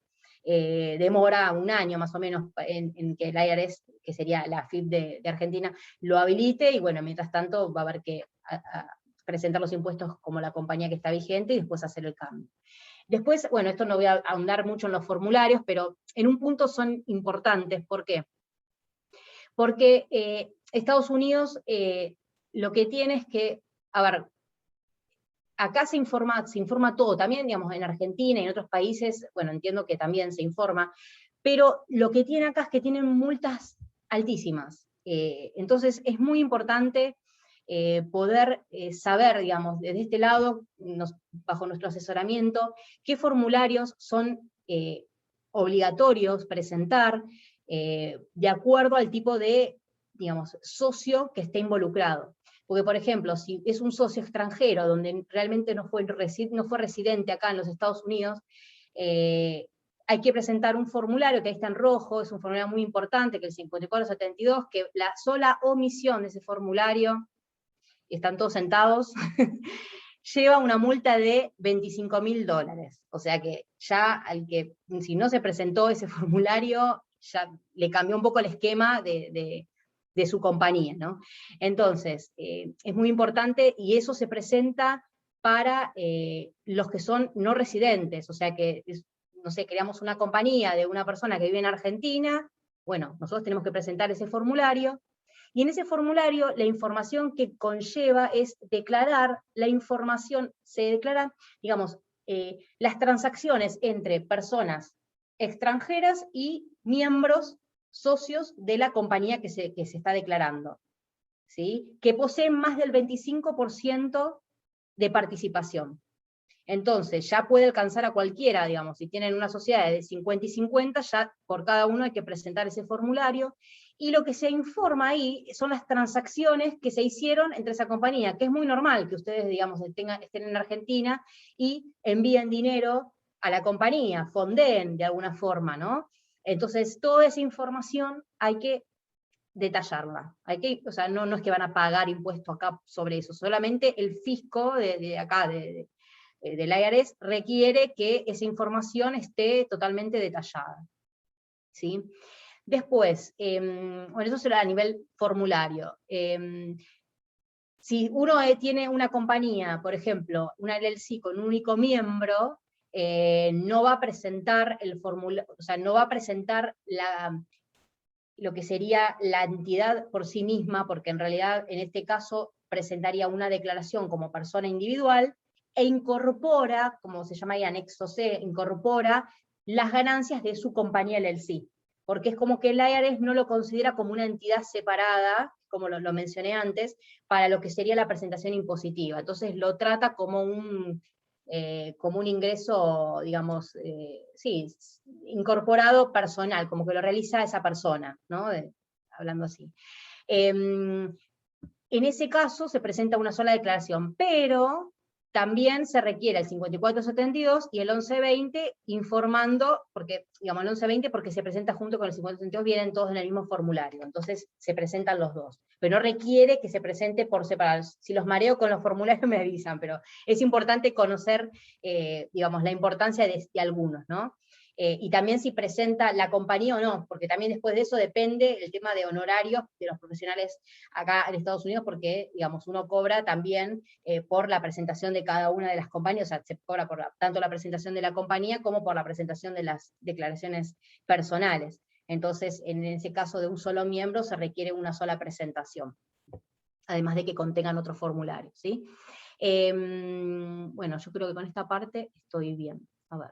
Demora un año más o menos en que el IRS, que sería la FIP de Argentina, lo habilite, y bueno, mientras tanto va a haber que presentar los impuestos como la compañía que está vigente y después hacer el cambio. Después, bueno, esto no voy a ahondar mucho en los formularios, pero en un punto son importantes. ¿Por qué? Porque Estados Unidos lo que tiene es que, a ver, acá se informa todo, también, digamos, en Argentina y en otros países, bueno, entiendo que también se informa, pero lo que tiene acá es que tienen multas altísimas. Entonces es muy importante poder saber, digamos, desde este lado, bajo nuestro asesoramiento, qué formularios son obligatorios presentar de acuerdo al tipo de, digamos, socio que esté involucrado. Porque, por ejemplo, si es un socio extranjero, donde realmente no fue residente acá en los Estados Unidos, hay que presentar un formulario, que ahí está en rojo, es un formulario muy importante, que es el 5472, que la sola omisión de ese formulario, están todos sentados, lleva una multa de $25.000. O sea que ya si no se presentó ese formulario, ya le cambió un poco el esquema de su compañía, ¿no? Entonces, es muy importante, y eso se presenta para los que son no residentes, o sea que, no sé, creamos una compañía de una persona que vive en Argentina, bueno, nosotros tenemos que presentar ese formulario, y en ese formulario la información que conlleva es declarar la información, se declaran, digamos, las transacciones entre personas extranjeras y miembros socios de la compañía que se está declarando, ¿sí? Que poseen más del 25% de participación. Entonces, ya puede alcanzar a cualquiera, digamos, si tienen una sociedad de 50 y 50, ya por cada uno hay que presentar ese formulario, y lo que se informa ahí son las transacciones que se hicieron entre esa compañía, que es muy normal que ustedes, digamos, estén en Argentina y envíen dinero a la compañía, fondeen de alguna forma, ¿no? Entonces, toda esa información hay que detallarla. O sea, no es que van a pagar impuestos acá sobre eso, solamente el fisco de acá, del IRS, requiere que esa información esté totalmente detallada, ¿sí? Después, bueno, eso será a nivel formulario. Si uno tiene una compañía, por ejemplo, una LLC con un único miembro, no va a presentar el formulario, o sea, no va a presentar lo que sería la entidad por sí misma, porque en realidad en este caso presentaría una declaración como persona individual, e incorpora, como se llama ahí anexo C, incorpora las ganancias de su compañía LLC, porque es como que el IRS no lo considera como una entidad separada, como lo mencioné antes, para lo que sería la presentación impositiva, entonces lo trata como un ingreso, digamos, sí, incorporado personal, como que lo realiza esa persona, ¿no? Hablando así. En ese caso se presenta una sola declaración, pero también se requiere el 5472 y el 1120 informando, porque, digamos, el 1120 porque se presenta junto con el 5472, vienen todos en el mismo formulario, entonces se presentan los dos, pero no requiere que se presente por separado. Si los mareo con los formularios me avisan, pero es importante conocer, digamos, la importancia de algunos, ¿no? Y también si presenta la compañía o no, porque también después de eso depende el tema de honorarios de los profesionales acá en Estados Unidos, porque, digamos, uno cobra también por la presentación de cada una de las compañías, o sea, se cobra por tanto la presentación de la compañía como por la presentación de las declaraciones personales. Entonces, en ese caso de un solo miembro se requiere una sola presentación, además de que contengan otros formularios, ¿sí? Bueno, yo creo que con esta parte estoy bien. A ver.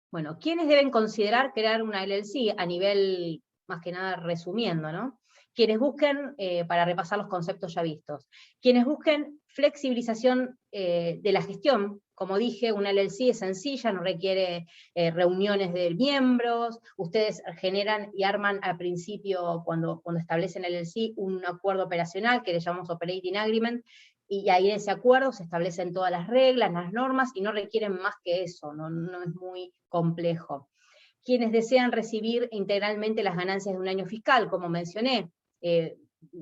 Bueno, ¿quiénes deben considerar crear una LLC? A nivel, más que nada, resumiendo, ¿no? Quienes busquen, para repasar los conceptos ya vistos, quienes busquen flexibilización de la gestión, como dije, una LLC es sencilla, no requiere reuniones de miembros, ustedes generan y arman al principio, cuando establecen la LLC, un acuerdo operacional que le llamamos Operating Agreement, y ahí en ese acuerdo se establecen todas las reglas, las normas, y no requieren más que eso, no es muy complejo. Quienes desean recibir integralmente las ganancias de un año fiscal, como mencioné,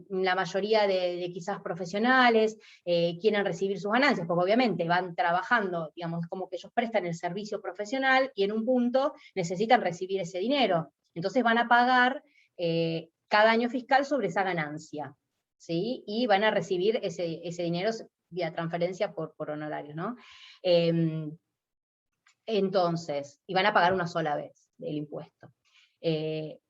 la mayoría de quizás profesionales quieren recibir sus ganancias, porque obviamente van trabajando, digamos, como que ellos prestan el servicio profesional, y en un punto necesitan recibir ese dinero, entonces van a pagar cada año fiscal sobre esa ganancia, ¿sí? Y van a recibir ese dinero vía transferencia por honorarios, ¿no? Entonces, y van a pagar una sola vez el impuesto.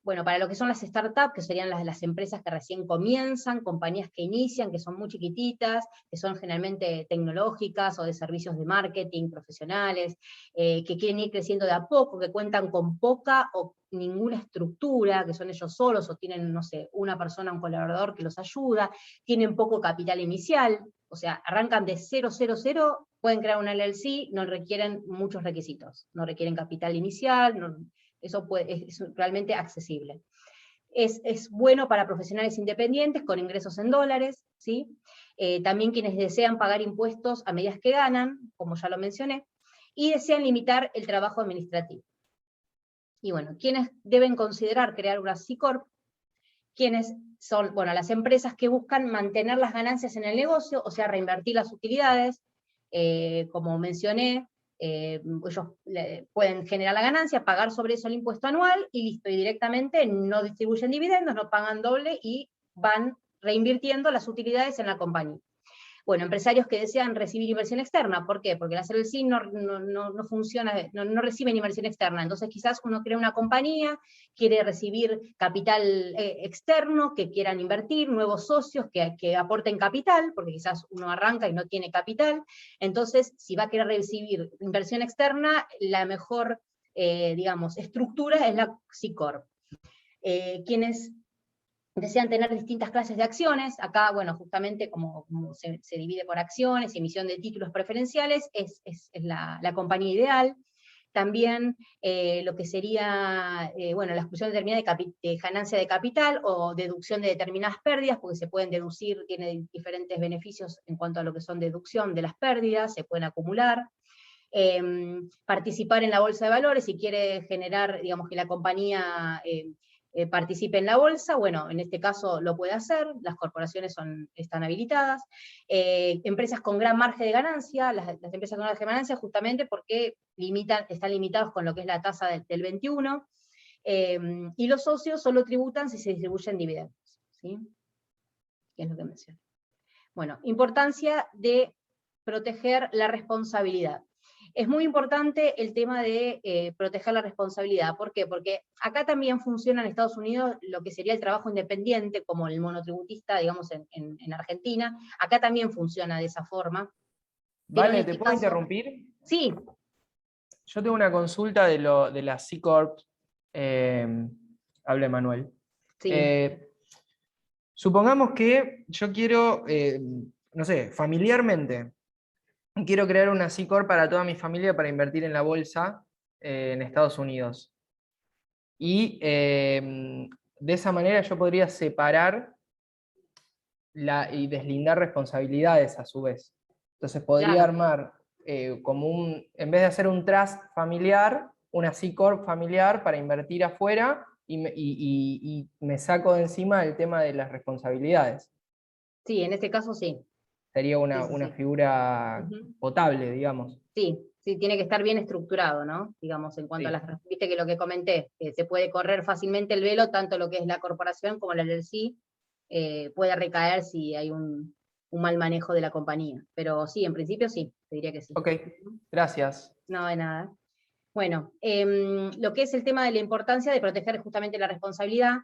Bueno, para lo que son las startups, que serían las empresas que recién comienzan, compañías que inician, que son muy chiquititas, que son generalmente tecnológicas o de servicios de marketing, profesionales, que quieren ir creciendo de a poco, que cuentan con poca o ninguna estructura, que son ellos solos, o tienen, no sé, una persona, un colaborador que los ayuda, tienen poco capital inicial, o sea, arrancan de 000, pueden crear una LLC, no requieren muchos requisitos, no requieren capital inicial, eso es realmente accesible. Es bueno para profesionales independientes con ingresos en dólares, ¿sí? También quienes desean pagar impuestos a medida que ganan, como ya lo mencioné, y desean limitar el trabajo administrativo. Y bueno, ¿quiénes deben considerar crear una C Corp? Quienes son, bueno, las empresas que buscan mantener las ganancias en el negocio, o sea, reinvertir las utilidades, como mencioné, ellos pueden generar la ganancia, pagar sobre eso el impuesto anual, y listo, y directamente no distribuyen dividendos, no pagan doble, y van reinvirtiendo las utilidades en la compañía. Bueno, empresarios que desean recibir inversión externa, ¿por qué? Porque la LLC no funciona, no reciben inversión externa, entonces quizás uno crea una compañía, quiere recibir capital externo, que quieran invertir, nuevos socios que aporten capital, porque quizás uno arranca y no tiene capital, entonces si va a querer recibir inversión externa, la mejor, digamos, estructura es la C Corp. Quienes desean tener distintas clases de acciones. Acá, bueno, justamente como se divide por acciones y emisión de títulos preferenciales, es la compañía ideal. También lo que sería, bueno, la exclusión determinada de ganancia de capital o deducción de determinadas pérdidas, porque se pueden deducir, tiene diferentes beneficios en cuanto a lo que son deducción de las pérdidas, se pueden acumular. Participar en la bolsa de valores, si quiere generar, digamos, que la compañía participe en la bolsa, bueno, en este caso lo puede hacer, las corporaciones están habilitadas. Empresas con gran margen de ganancia, las empresas con gran margen de ganancia justamente porque están limitados con lo que es la tasa del 21, y los socios solo tributan si se distribuyen dividendos, ¿sí? Que es lo que mencioné. Bueno, importancia de proteger la responsabilidad. Es muy importante el tema de proteger la responsabilidad. ¿Por qué? Porque acá también funciona en Estados Unidos lo que sería el trabajo independiente, como el monotributista, digamos, en Argentina. Acá también funciona de esa forma. Vale, ¿te puedo interrumpir? Sí. Yo tengo una consulta de la C Corp. Habla Manuel. Sí. Supongamos que yo quiero, no sé, familiarmente, quiero crear una C Corp para toda mi familia para invertir en la bolsa en Estados Unidos. Y de esa manera yo podría separar y deslindar responsabilidades a su vez. Entonces podría Claro. armar como en vez de hacer un trust familiar, una C Corp familiar para invertir afuera y me saco de encima el tema de las responsabilidades. Sí, en este caso sí. Sería una Sí. figura potable, digamos. Sí, sí, tiene que estar bien estructurado, ¿no? Digamos, en cuanto a las... Viste que lo que comenté, que se puede correr fácilmente el velo, tanto lo que es la corporación como la LLC, puede recaer si hay un mal manejo de la compañía. Pero sí, en principio sí, te diría que sí. Ok, gracias. No, de nada. Bueno, lo que es el tema de la importancia de proteger justamente la responsabilidad,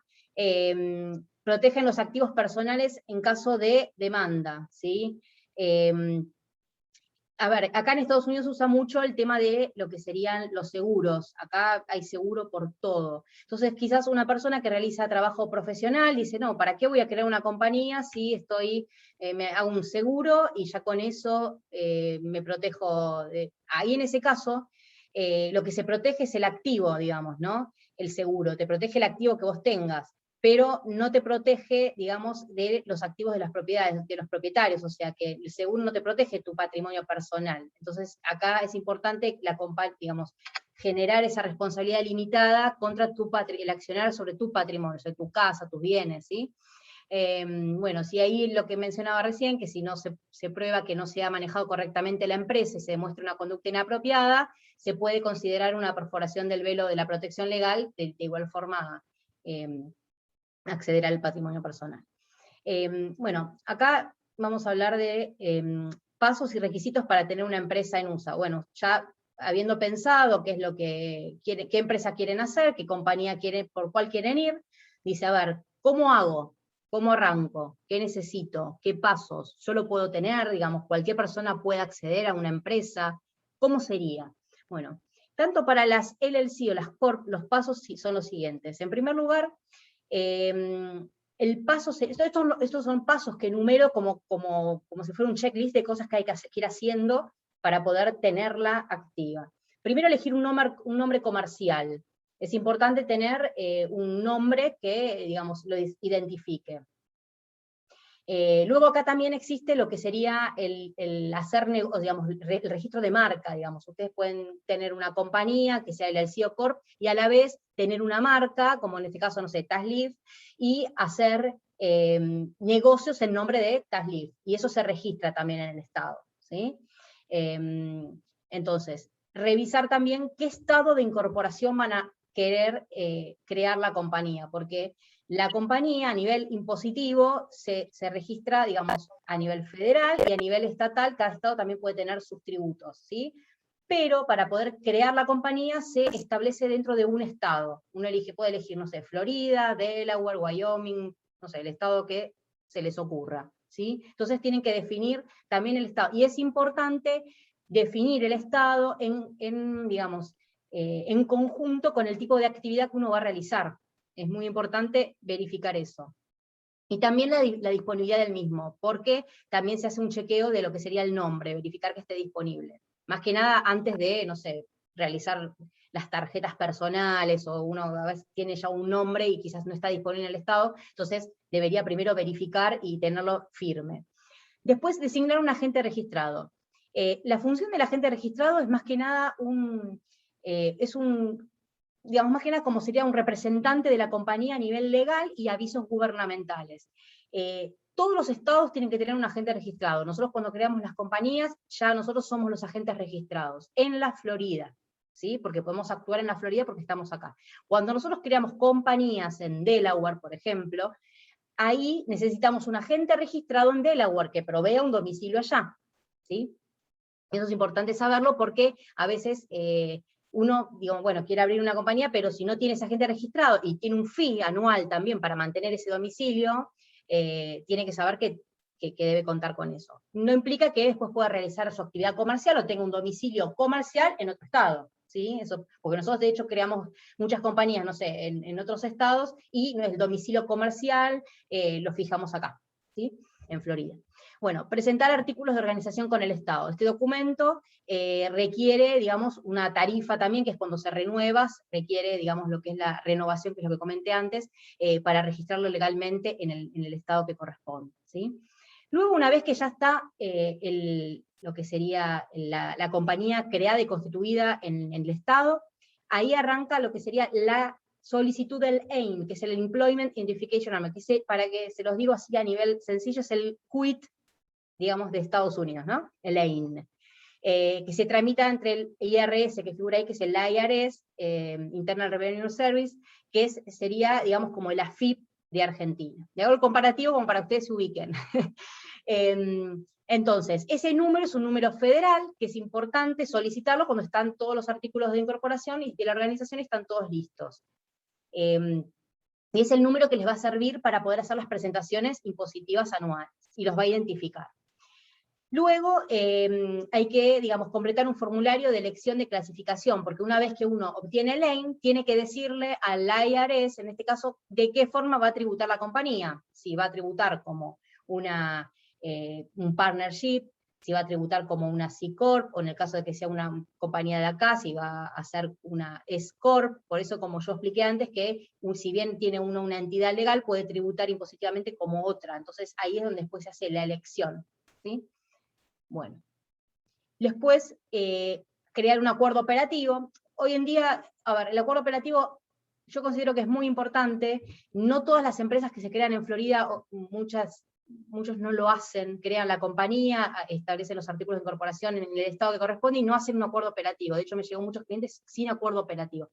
protegen los activos personales en caso de demanda, ¿sí? A ver, acá en Estados Unidos se usa mucho el tema de lo que serían los seguros. Acá hay seguro por todo. Entonces, quizás una persona que realiza trabajo profesional dice, no, ¿para qué voy a crear una compañía si me hago un seguro y ya con eso me protejo? Ahí en ese caso, lo que se protege es el activo, digamos, ¿no? El seguro, te protege el activo que vos tengas, pero no te protege, digamos, de los activos de las propiedades, de los propietarios, o sea que el seguro no te protege tu patrimonio personal. Entonces, acá es importante, digamos, generar esa responsabilidad limitada contra el accionar sobre tu patrimonio, sobre tu casa, tus bienes, ¿sí? Bueno, si ahí lo que mencionaba recién, que si no se prueba que no se ha manejado correctamente la empresa y se demuestra una conducta inapropiada, se puede considerar una perforación del velo de la protección legal, de igual forma acceder al patrimonio personal. Bueno, acá vamos a hablar de pasos y requisitos para tener una empresa en USA. Bueno, ya habiendo pensado qué es lo que qué empresa quieren hacer, qué compañía quieren, por cuál quieren ir, dice, a ver, ¿cómo hago? ¿Cómo arranco? ¿Qué necesito? ¿Qué pasos? ¿Yo lo puedo tener? Digamos, cualquier persona puede acceder a una empresa. ¿Cómo sería? Bueno, tanto para las LLC o las Corp, los pasos son los siguientes. En primer lugar, el paso, estos son pasos que enumero como si fuera un checklist de cosas que hay que ir haciendo para poder tenerla activa. Primero, elegir un nombre comercial. Es importante tener un nombre que, digamos, lo identifique. Luego acá también existe lo que sería el hacer digamos, el registro de marca, digamos. Ustedes pueden tener una compañía que sea el CEO Corp y a la vez tener una marca, como en este caso, no sé, Tasleaf, y hacer negocios en nombre de Tasleaf. Y eso se registra también en el Estado, ¿sí? Entonces, revisar también qué estado de incorporación van a querer crear la compañía, porque la compañía a nivel impositivo se registra, digamos, a nivel federal y a nivel estatal, cada estado también puede tener sus tributos, ¿sí? Pero para poder crear la compañía se establece dentro de un estado. Uno puede elegir, no sé, Florida, Delaware, Wyoming, no sé, el estado que se les ocurra, ¿sí? Entonces tienen que definir también el estado. Y es importante definir el estado digamos, en conjunto con el tipo de actividad que uno va a realizar. Es muy importante verificar eso. Y también la disponibilidad del mismo, porque también se hace un chequeo de lo que sería el nombre, verificar que esté disponible. Más que nada antes de, no sé, realizar las tarjetas personales, o uno a veces tiene ya un nombre y quizás no está disponible en el Estado, entonces debería primero verificar y tenerlo firme. Después, designar un agente registrado. La función del agente registrado es más que nada digamos, más que nada como sería un representante de la compañía a nivel legal y avisos gubernamentales. Todos los estados tienen que tener un agente registrado. Nosotros cuando creamos las compañías, ya nosotros somos los agentes registrados, en la Florida, ¿sí? Porque podemos actuar en la Florida porque estamos acá. Cuando nosotros creamos compañías en Delaware, por ejemplo, ahí necesitamos un agente registrado en Delaware que provea un domicilio allá, ¿sí? Eso es importante saberlo porque a veces uno, digo, bueno, quiere abrir una compañía, pero si no tiene ese agente registrado y tiene un fee anual también para mantener ese domicilio, tiene que saber que debe contar con eso. No implica que después pueda realizar su actividad comercial o tenga un domicilio comercial en otro estado, ¿sí? Eso, porque nosotros de hecho creamos muchas compañías, no sé, en otros estados, y el domicilio comercial lo fijamos acá, ¿sí? En Florida. Bueno, presentar artículos de organización con el Estado. Este documento requiere, digamos, una tarifa también, que es cuando se renueva, requiere, digamos, lo que es la renovación, que es lo que comenté antes, para registrarlo legalmente en el Estado que corresponde, ¿sí? Luego, una vez que ya está lo que sería la compañía creada y constituida en el Estado, ahí arranca lo que sería la solicitud del EIN, que es el Employment Identification Number, que para que se los digo así a nivel sencillo, es el QIT, digamos, de Estados Unidos, ¿no? El EIN. Que se tramita entre el IRS, que figura ahí, que es el IRS, Internal Revenue Service, que sería, digamos, como el AFIP de Argentina. Le hago el comparativo como para que ustedes se ubiquen. Entonces, ese número es un número federal, que es importante solicitarlo cuando están todos los artículos de incorporación y de la organización están todos listos. Y es el número que les va a servir para poder hacer las presentaciones impositivas anuales, y los va a identificar. Luego hay que, digamos, completar un formulario de elección de clasificación, porque una vez que uno obtiene el EIN, tiene que decirle al IRS, en este caso, de qué forma va a tributar la compañía. Si va a tributar como un partnership, si va a tributar como una C Corp, o en el caso de que sea una compañía de acá, si va a ser una S Corp. Por eso, como yo expliqué antes, que si bien tiene uno una entidad legal, puede tributar impositivamente como otra. Entonces ahí es donde después se hace la elección, ¿sí? Bueno, después crear un acuerdo operativo. Hoy en día, a ver, el acuerdo operativo yo considero que es muy importante. No todas las empresas que se crean en Florida, muchos no lo hacen, crean la compañía, establecen los artículos de incorporación en el estado que corresponde y no hacen un acuerdo operativo. De hecho, me llegó muchos clientes sin acuerdo operativo.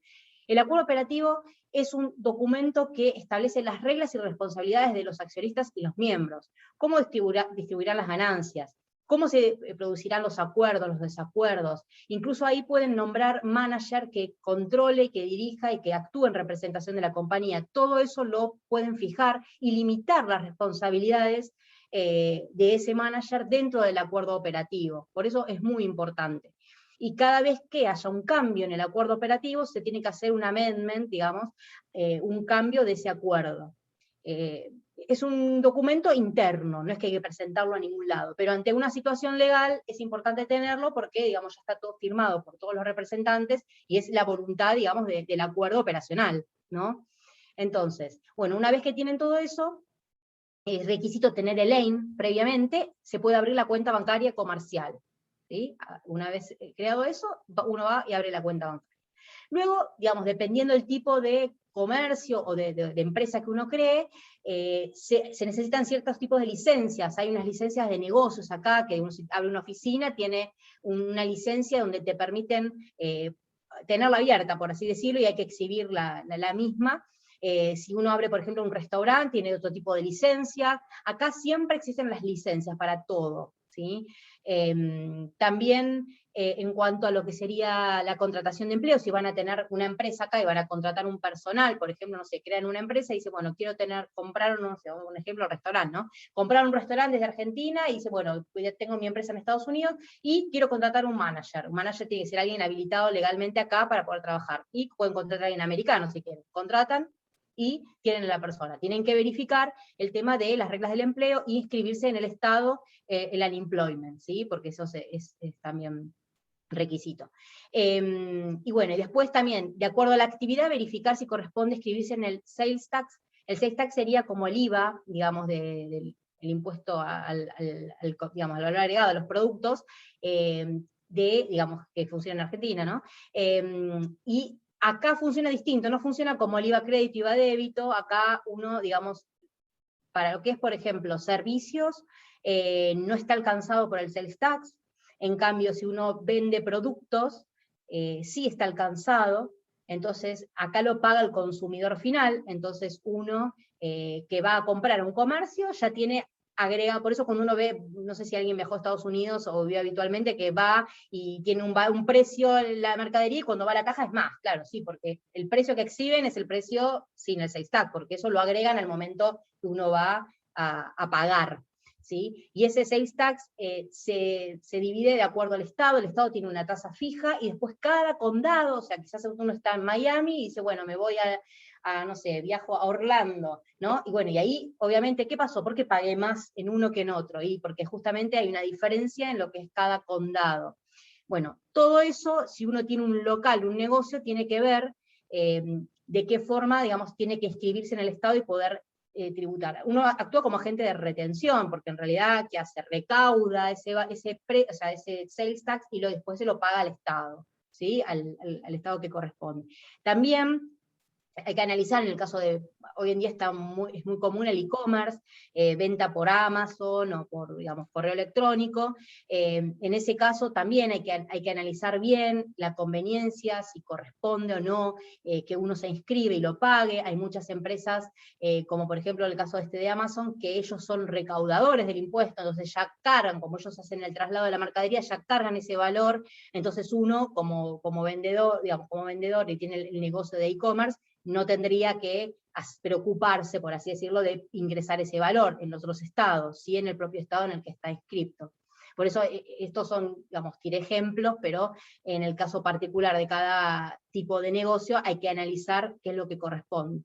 El acuerdo operativo es un documento que establece las reglas y responsabilidades de los accionistas y los miembros, cómo distribuirán las ganancias, cómo se producirán los acuerdos, los desacuerdos. Incluso ahí pueden nombrar manager que controle, que dirija y que actúe en representación de la compañía. Todo eso lo pueden fijar y limitar las responsabilidades de ese manager dentro del acuerdo operativo. Por eso es muy importante. Y cada vez que haya un cambio en el acuerdo operativo, se tiene que hacer un amendment, digamos, un cambio de ese acuerdo. Es un documento interno, no es que hay que presentarlo a ningún lado, pero ante una situación legal es importante tenerlo porque, digamos, ya está todo firmado por todos los representantes y es la voluntad, digamos, del acuerdo operacional, ¿no? Entonces, bueno, una vez que tienen todo eso, es requisito tener el EIN previamente, se puede abrir la cuenta bancaria comercial, ¿sí? Una vez creado eso, uno va y abre la cuenta bancaria. Luego, digamos, dependiendo del tipo de comercio o de empresa que uno cree, se necesitan ciertos tipos de licencias. Hay unas licencias de negocios acá, que uno abre una oficina, tiene una licencia donde te permiten tenerla abierta, por así decirlo, y hay que exhibir la misma. Si uno abre, por ejemplo, un restaurante, tiene otro tipo de licencia. Acá siempre existen las licencias para todo, ¿sí? También en cuanto a lo que sería la contratación de empleo, si van a tener una empresa acá y van a contratar un personal, por ejemplo, no sé, crean una empresa y dice, bueno, quiero comprar, no sé, un ejemplo, restaurante, ¿no? Comprar un restaurante desde Argentina y dice, bueno, ya tengo mi empresa en Estados Unidos y quiero contratar un manager. Un manager tiene que ser alguien habilitado legalmente acá para poder trabajar. Y pueden contratar a alguien americano si quieren. Contratan y tienen a la persona. Tienen que verificar el tema de las reglas del empleo y inscribirse en el Estado, el unemployment, ¿sí? Porque eso es también requisito. Y bueno, y después también, de acuerdo a la actividad, verificar si corresponde inscribirse en el sales tax. El sales tax sería como el IVA, digamos, del impuesto digamos, al valor agregado a los productos, digamos, que funciona en Argentina, ¿no? Y acá funciona distinto, no funciona como el IVA crédito, IVA débito. Acá uno, digamos, para lo que es, por ejemplo, servicios, no está alcanzado por el sales tax. En cambio, si uno vende productos, sí está alcanzado. Entonces, acá lo paga el consumidor final. Entonces, uno que va a comprar un comercio ya tiene agrega. Por eso cuando uno ve, no sé si alguien viajó a Estados Unidos o vive habitualmente, que va y tiene un precio en la mercadería, y cuando va a la caja es más, claro, sí, porque el precio que exhiben es el precio sin el sales tax, porque eso lo agregan al momento que uno va a pagar, ¿sí? Y ese sales tax se divide de acuerdo al Estado. El Estado tiene una tasa fija, y después cada condado, o sea, quizás uno está en Miami y dice, bueno, me voy no sé, viajo a Orlando, ¿no? Y bueno, y ahí, obviamente, ¿qué pasó? ¿Por qué pagué más en uno que en otro? Y porque justamente hay una diferencia en lo que es cada condado. Bueno, todo eso, si uno tiene un local, un negocio, tiene que ver de qué forma, digamos, tiene que inscribirse en el Estado y poder tributar. Uno actúa como agente de retención, porque en realidad, ¿qué hace? Recauda ese sales tax y después se lo paga al Estado, ¿sí? Al Estado que corresponde. También hay que analizar, en el caso de, hoy en día es muy común el e-commerce, venta por Amazon o por, digamos, correo electrónico. En ese caso también hay que analizar bien la conveniencia, si corresponde o no que uno se inscribe y lo pague. Hay muchas empresas, como por ejemplo el caso de Amazon, que ellos son recaudadores del impuesto, entonces ya cargan, como ellos hacen el traslado de la mercadería, ya cargan ese valor. Entonces uno, como vendedor, digamos, como vendedor y tiene el negocio de e-commerce, no tendría que preocuparse, por así decirlo, de ingresar ese valor en los otros estados, sí en el propio estado en el que está inscripto. Por eso estos son, digamos, tiré ejemplos, pero en el caso particular de cada tipo de negocio hay que analizar qué es lo que corresponde.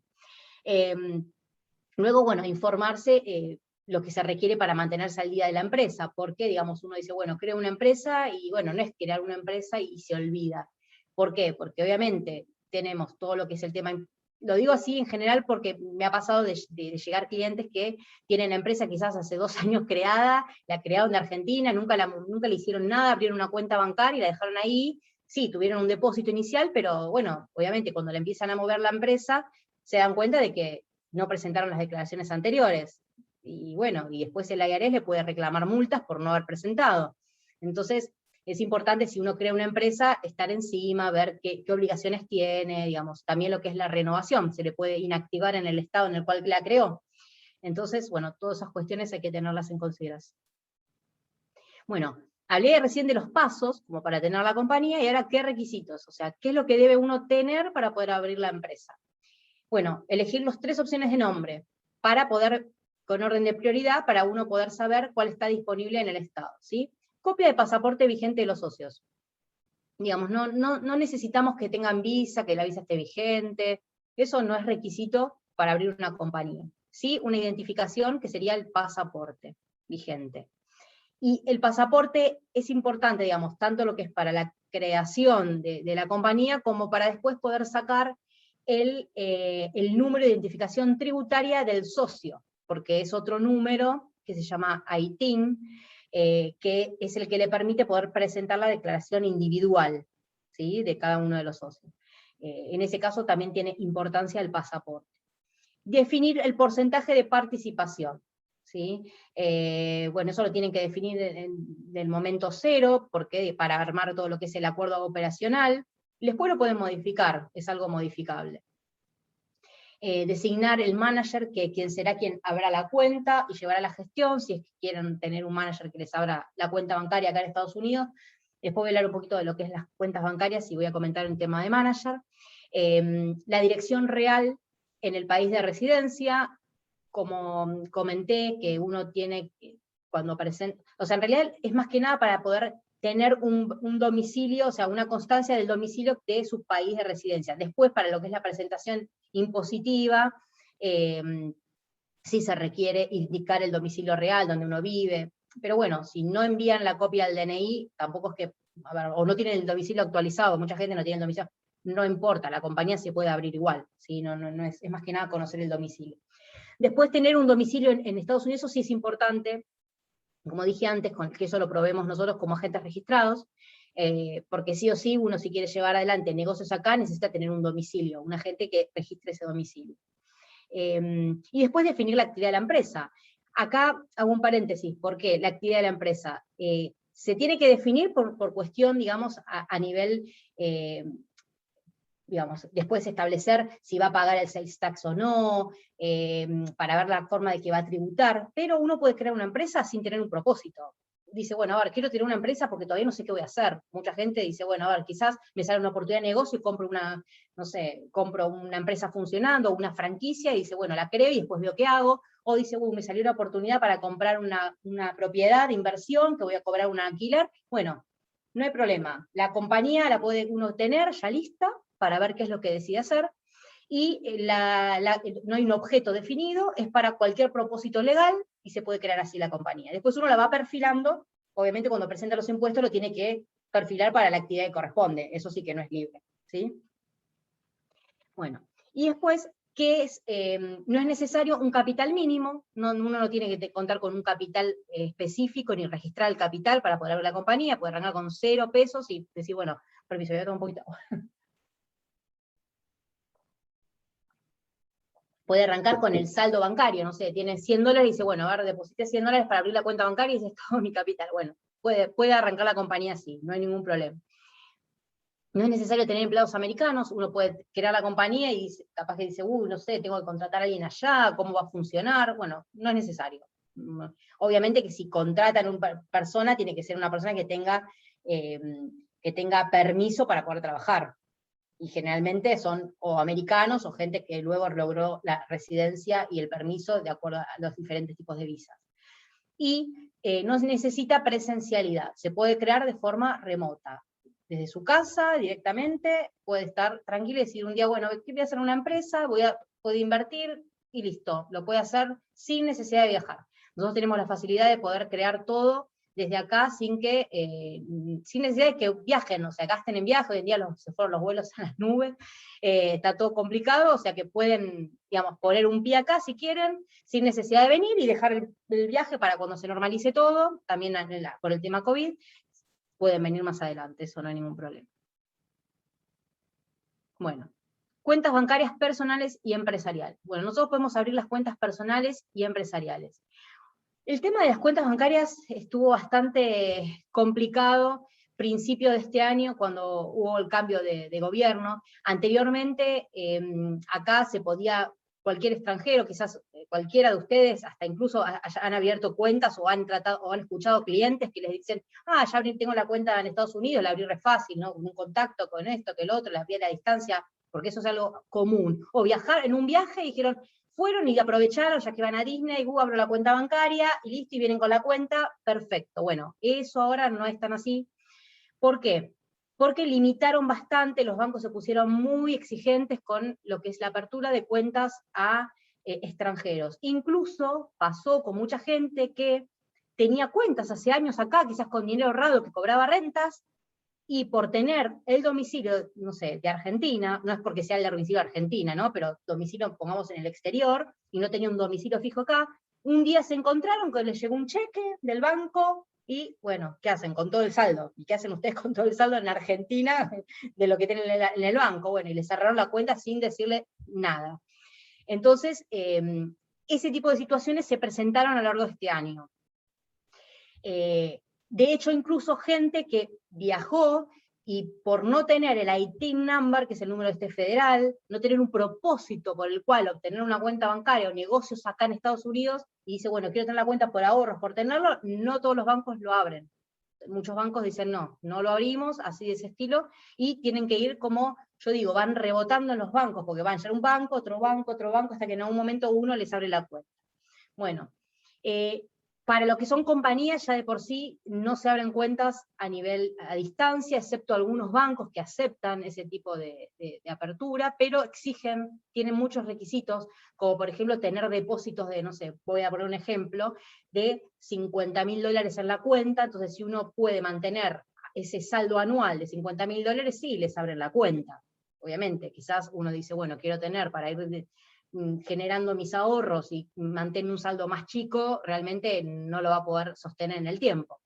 Luego, bueno, informarse lo que se requiere para mantenerse al día de la empresa, porque, digamos, uno dice, bueno, creo una empresa, y bueno, no es crear una empresa y se olvida. ¿Por qué? Porque obviamente tenemos todo lo que es el tema, lo digo así en general porque me ha pasado de llegar clientes que tienen la empresa quizás hace 2 años creada, la crearon de Argentina, nunca le hicieron nada, abrieron una cuenta bancaria y la dejaron ahí. Sí, tuvieron un depósito inicial, pero bueno, obviamente cuando le empiezan a mover la empresa, se dan cuenta de que no presentaron las declaraciones anteriores. Y bueno, y después el IRS le puede reclamar multas por no haber presentado. Entonces, es importante, si uno crea una empresa, estar encima, ver qué obligaciones tiene, digamos, también lo que es la renovación, se le puede inactivar en el estado en el cual la creó. Entonces, bueno, todas esas cuestiones hay que tenerlas en consideración. Bueno, hablé recién de los pasos, como para tener la compañía, y ahora, ¿qué requisitos? O sea, ¿qué es lo que debe uno tener para poder abrir la empresa? Bueno, elegir las 3 opciones de nombre, para poder, con orden de prioridad, para uno poder saber cuál está disponible en el estado, ¿sí? Copia de pasaporte vigente de los socios. Digamos, no necesitamos que tengan visa, que la visa esté vigente, eso no es requisito para abrir una compañía. Sí, una identificación que sería el pasaporte vigente. Y el pasaporte es importante, digamos, tanto lo que es para la creación de la compañía, como para después poder sacar el número de identificación tributaria del socio, porque es otro número que se llama ITIN, que es el que le permite poder presentar la declaración individual, ¿sí?, de cada uno de los socios. En ese caso también tiene importancia el pasaporte. Definir el porcentaje de participación, ¿sí? Bueno, eso lo tienen que definir en el momento cero, porque para armar todo lo que es el acuerdo operacional. Después lo pueden modificar, es algo modificable. Designar el manager, quien será quien abra la cuenta y llevará la gestión, si es que quieren tener un manager que les abra la cuenta bancaria acá en Estados Unidos. Después voy a hablar un poquito de lo que es las cuentas bancarias y voy a comentar un tema de manager. La dirección real en el país de residencia, como comenté, que uno tiene, cuando aparecen, o sea, en realidad es más que nada para poder tener un domicilio, o sea, una constancia del domicilio de su país de residencia. Después, para lo que es la presentación impositiva, sí se requiere indicar el domicilio real donde uno vive, pero bueno, si no envían la copia del DNI, tampoco es que, a ver, o no tienen el domicilio actualizado, mucha gente no tiene el domicilio, no importa, la compañía se puede abrir igual, ¿sí? No es más que nada conocer el domicilio. Después tener un domicilio en Estados Unidos, eso sí es importante, como dije antes, que eso lo probemos nosotros como agentes registrados, porque sí o sí, uno si quiere llevar adelante negocios acá, necesita tener un domicilio, un agente que registre ese domicilio. Y después definir la actividad de la empresa. Acá hago un paréntesis, porque la actividad de la empresa se tiene que definir por cuestión, digamos, a nivel, digamos, después establecer si va a pagar el sales tax o no, para ver la forma de que va a tributar, pero uno puede crear una empresa sin tener un propósito. Dice, bueno, a ver, quiero tener una empresa porque todavía no sé qué voy a hacer. Mucha gente dice, bueno, a ver, quizás me sale una oportunidad de negocio y compro una, no sé, compro una empresa funcionando, una franquicia, y dice, bueno, la creo y después veo qué hago. O dice, me salió una oportunidad para comprar una propiedad de inversión que voy a cobrar un alquiler. Bueno, no hay problema. La compañía la puede uno tener ya lista para ver qué es lo que decide hacer, y no hay un objeto definido, es para cualquier propósito legal, y se puede crear así la compañía. Después uno la va perfilando, obviamente cuando presenta los impuestos lo tiene que perfilar para la actividad que corresponde, eso sí que no es libre, ¿sí? Bueno, y después, no es necesario un capital mínimo, uno no tiene que contar con un capital específico, ni registrar el capital para poder abrir la compañía, puede arrancar con 0 pesos y decir, bueno, permiso, voy a tomar un poquito. Puede arrancar con el saldo bancario, no sé, tiene $100 y dice, bueno, a ver, deposité $100 para abrir la cuenta bancaria y ese es todo mi capital. Bueno, puede arrancar la compañía así, no hay ningún problema. No es necesario tener empleados americanos, uno puede crear la compañía y capaz que dice, no sé, tengo que contratar a alguien allá, ¿cómo va a funcionar? Bueno, no es necesario. Obviamente que si contratan a una persona, tiene que ser una persona que tenga permiso para poder trabajar. Y generalmente son o americanos o gente que luego logró la residencia y el permiso de acuerdo a los diferentes tipos de visas. Y no necesita presencialidad, se puede crear de forma remota. Desde su casa, directamente, puede estar tranquilo y decir un día, bueno, voy a hacer una empresa, puedo invertir, y listo, lo puede hacer sin necesidad de viajar. Nosotros tenemos la facilidad de poder crear todo desde acá sin necesidad de que viajen, o sea, gasten en viaje, hoy en día se fueron los vuelos a las nubes, está todo complicado, o sea que pueden, digamos, poner un pie acá si quieren, sin necesidad de venir y dejar el viaje para cuando se normalice todo, también por el tema COVID, pueden venir más adelante, eso no hay ningún problema. Bueno, cuentas bancarias personales y empresariales. Bueno, nosotros podemos abrir las cuentas personales y empresariales. El tema de las cuentas bancarias estuvo bastante complicado principio de este año, cuando hubo el cambio de gobierno. Anteriormente, acá se podía, cualquier extranjero, quizás cualquiera de ustedes, hasta incluso han abierto cuentas o han escuchado clientes que les dicen, ya tengo la cuenta en Estados Unidos, la abrí re fácil, ¿no? Un contacto con esto, que el otro, la abrí a la distancia, porque eso es algo común. O viajar en un viaje y dijeron, fueron y aprovecharon, ya que van a Disney, abro la cuenta bancaria, y listo, y vienen con la cuenta, perfecto. Bueno, eso ahora no es tan así. ¿Por qué? Porque limitaron bastante, los bancos se pusieron muy exigentes con lo que es la apertura de cuentas a extranjeros. Incluso pasó con mucha gente que tenía cuentas hace años acá, quizás con dinero ahorrado que cobraba rentas, y por tener el domicilio, no sé, de Argentina, no es porque sea el domicilio de Argentina, ¿no? Pero domicilio, pongamos, en el exterior, y no tenía un domicilio fijo acá, un día se encontraron que les llegó un cheque del banco, y bueno, ¿qué hacen con todo el saldo? ¿Y qué hacen ustedes con todo el saldo en Argentina de lo que tienen en el banco? Bueno, y les cerraron la cuenta sin decirle nada. Entonces, ese tipo de situaciones se presentaron a lo largo de este año. De hecho, incluso gente que viajó y por no tener el ITIN number, que es el número federal, no tener un propósito por el cual obtener una cuenta bancaria o negocios acá en Estados Unidos, y dice, bueno, quiero tener la cuenta por ahorros, por tenerlo, no todos los bancos lo abren. Muchos bancos dicen, no lo abrimos, así de ese estilo, y tienen que ir como, yo digo, van rebotando en los bancos, porque van a llegar un banco, otro banco, hasta que en algún momento uno les abre la cuenta. Bueno, Para lo que son compañías, ya de por sí no se abren cuentas a distancia, excepto algunos bancos que aceptan ese tipo de apertura, pero tienen muchos requisitos, como por ejemplo tener depósitos de, no sé, voy a poner un ejemplo, de $50.000 en la cuenta. Entonces si uno puede mantener ese saldo anual de $50.000, sí, les abren la cuenta. Obviamente, quizás uno dice, bueno, quiero tener para ir generando mis ahorros y mantener un saldo más chico, realmente no lo va a poder sostener en el tiempo.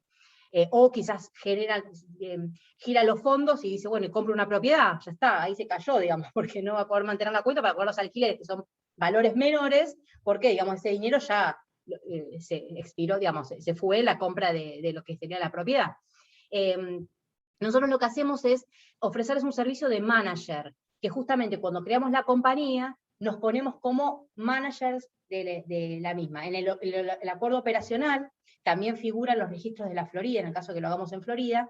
O quizás gira los fondos y dice, bueno, y compro una propiedad, ya está, ahí se cayó, digamos, porque no va a poder mantener la cuenta para pagar los alquileres, que son valores menores, porque, digamos, ese dinero ya se expiró, digamos, se fue la compra de lo que sería la propiedad. Nosotros lo que hacemos es ofrecerles un servicio de manager, que justamente cuando creamos la compañía, nos ponemos como managers de la misma. En el acuerdo operacional también figuran los registros de la Florida, en el caso que lo hagamos en Florida.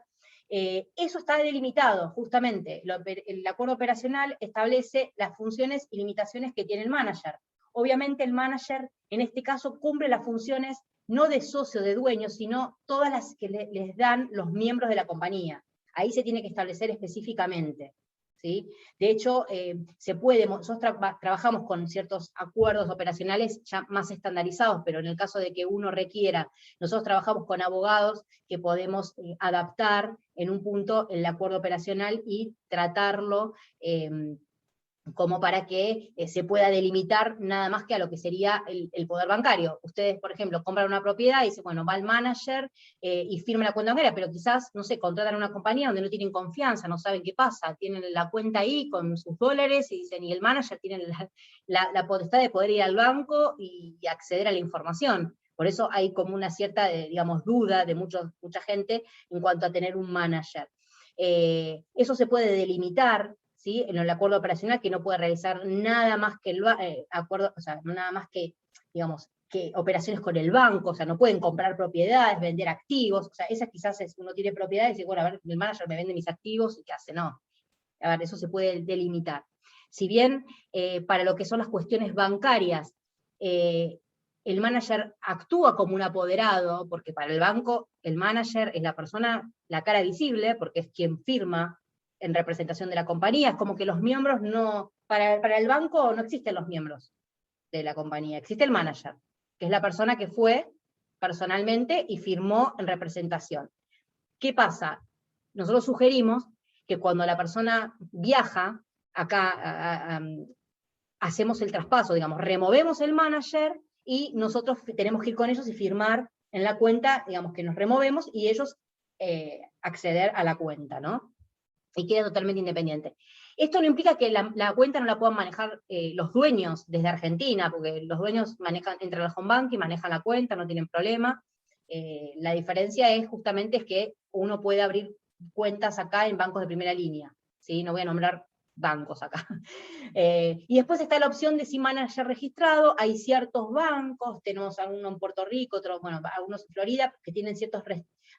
Eso está delimitado, justamente. El acuerdo operacional establece las funciones y limitaciones que tiene el manager. Obviamente el manager, en este caso, cumple las funciones no de socio, de dueño, sino todas las que les dan los miembros de la compañía. Ahí se tiene que establecer específicamente, ¿sí? De hecho, nosotros trabajamos con ciertos acuerdos operacionales ya más estandarizados, pero en el caso de que uno requiera, nosotros trabajamos con abogados que podemos adaptar en un punto el acuerdo operacional y tratarlo como para que se pueda delimitar nada más que a lo que sería el poder bancario. Ustedes, por ejemplo, compran una propiedad y dicen, bueno, va el manager y firma la cuenta bancaria, pero quizás, no sé, contratan una compañía donde no tienen confianza, no saben qué pasa, tienen la cuenta ahí con sus dólares y dicen, y el manager tiene la potestad de poder ir al banco y acceder a la información. Por eso hay como una cierta, digamos, duda de mucha gente en cuanto a tener un manager. Eso se puede delimitar, ¿sí? En el acuerdo operacional, que no puede realizar nada más que acuerdo, o sea, nada más que, digamos, que operaciones con el banco, o sea, no pueden comprar propiedades, vender activos, o sea, esa quizás uno tiene propiedades y dice, bueno, a ver, el manager me vende mis activos, ¿y qué hace? No. A ver, eso se puede delimitar. Si bien, para lo que son las cuestiones bancarias, el manager actúa como un apoderado, porque para el banco, el manager es la persona, la cara visible, porque es quien firma en representación de la compañía. Es como que los miembros no, para el banco no existen los miembros de la compañía, existe el manager, que es la persona que fue personalmente y firmó en representación. ¿Qué pasa? Nosotros sugerimos que cuando la persona viaja, acá hacemos el traspaso, digamos, removemos el manager y nosotros tenemos que ir con ellos y firmar en la cuenta, digamos, que nos removemos y ellos acceder a la cuenta, ¿no? Y queda totalmente independiente. Esto no implica que la cuenta no la puedan manejar los dueños desde Argentina, porque los dueños entran al home bank y manejan la cuenta, no tienen problema. La diferencia es justamente que uno puede abrir cuentas acá en bancos de primera línea, ¿sí? No voy a nombrar bancos acá. Y después está la opción de si manager registrado. Hay ciertos bancos, tenemos algunos en Puerto Rico, otros, bueno, algunos en Florida, que tienen ciertas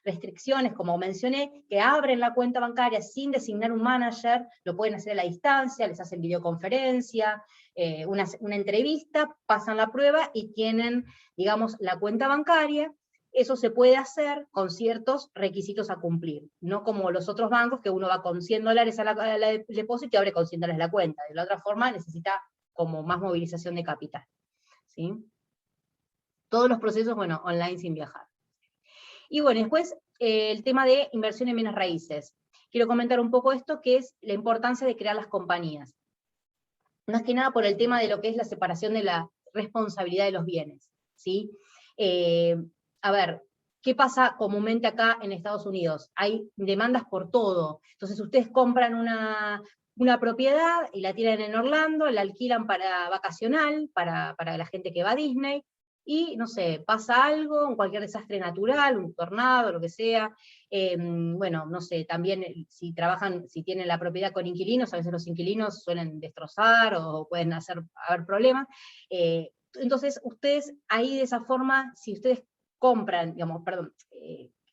restricciones, como mencioné, que abren la cuenta bancaria sin designar un manager, lo pueden hacer a la distancia, les hacen videoconferencia, una entrevista, pasan la prueba y tienen, digamos, la cuenta bancaria. Eso se puede hacer con ciertos requisitos a cumplir, no como los otros bancos, que uno va con $100 al depósito y abre con $100 la cuenta. De la otra forma necesita como más movilización de capital, ¿sí? Todos los procesos, bueno, online sin viajar. Y bueno, después el tema de inversión en bienes raíces. Quiero comentar un poco esto, que es la importancia de crear las compañías. Más que nada por el tema de lo que es la separación de la responsabilidad de los bienes, ¿sí? A ver, ¿qué pasa comúnmente acá en Estados Unidos? Hay demandas por todo. Entonces ustedes compran una propiedad y la tiran en Orlando, la alquilan para vacacional, para la gente que va a Disney, y no sé, pasa algo, cualquier desastre natural, un tornado, lo que sea. Bueno, no sé, también si tienen la propiedad con inquilinos, a veces los inquilinos suelen destrozar o pueden haber problemas. Entonces ustedes ahí de esa forma, si ustedes compran, digamos, perdón,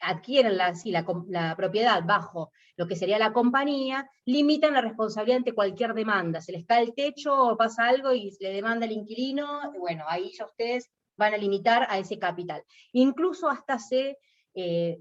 adquieren la propiedad bajo lo que sería la compañía, limitan la responsabilidad ante cualquier demanda. Se les cae el techo o pasa algo y le demanda el inquilino, bueno, ahí ya ustedes van a limitar a ese capital. Incluso hasta se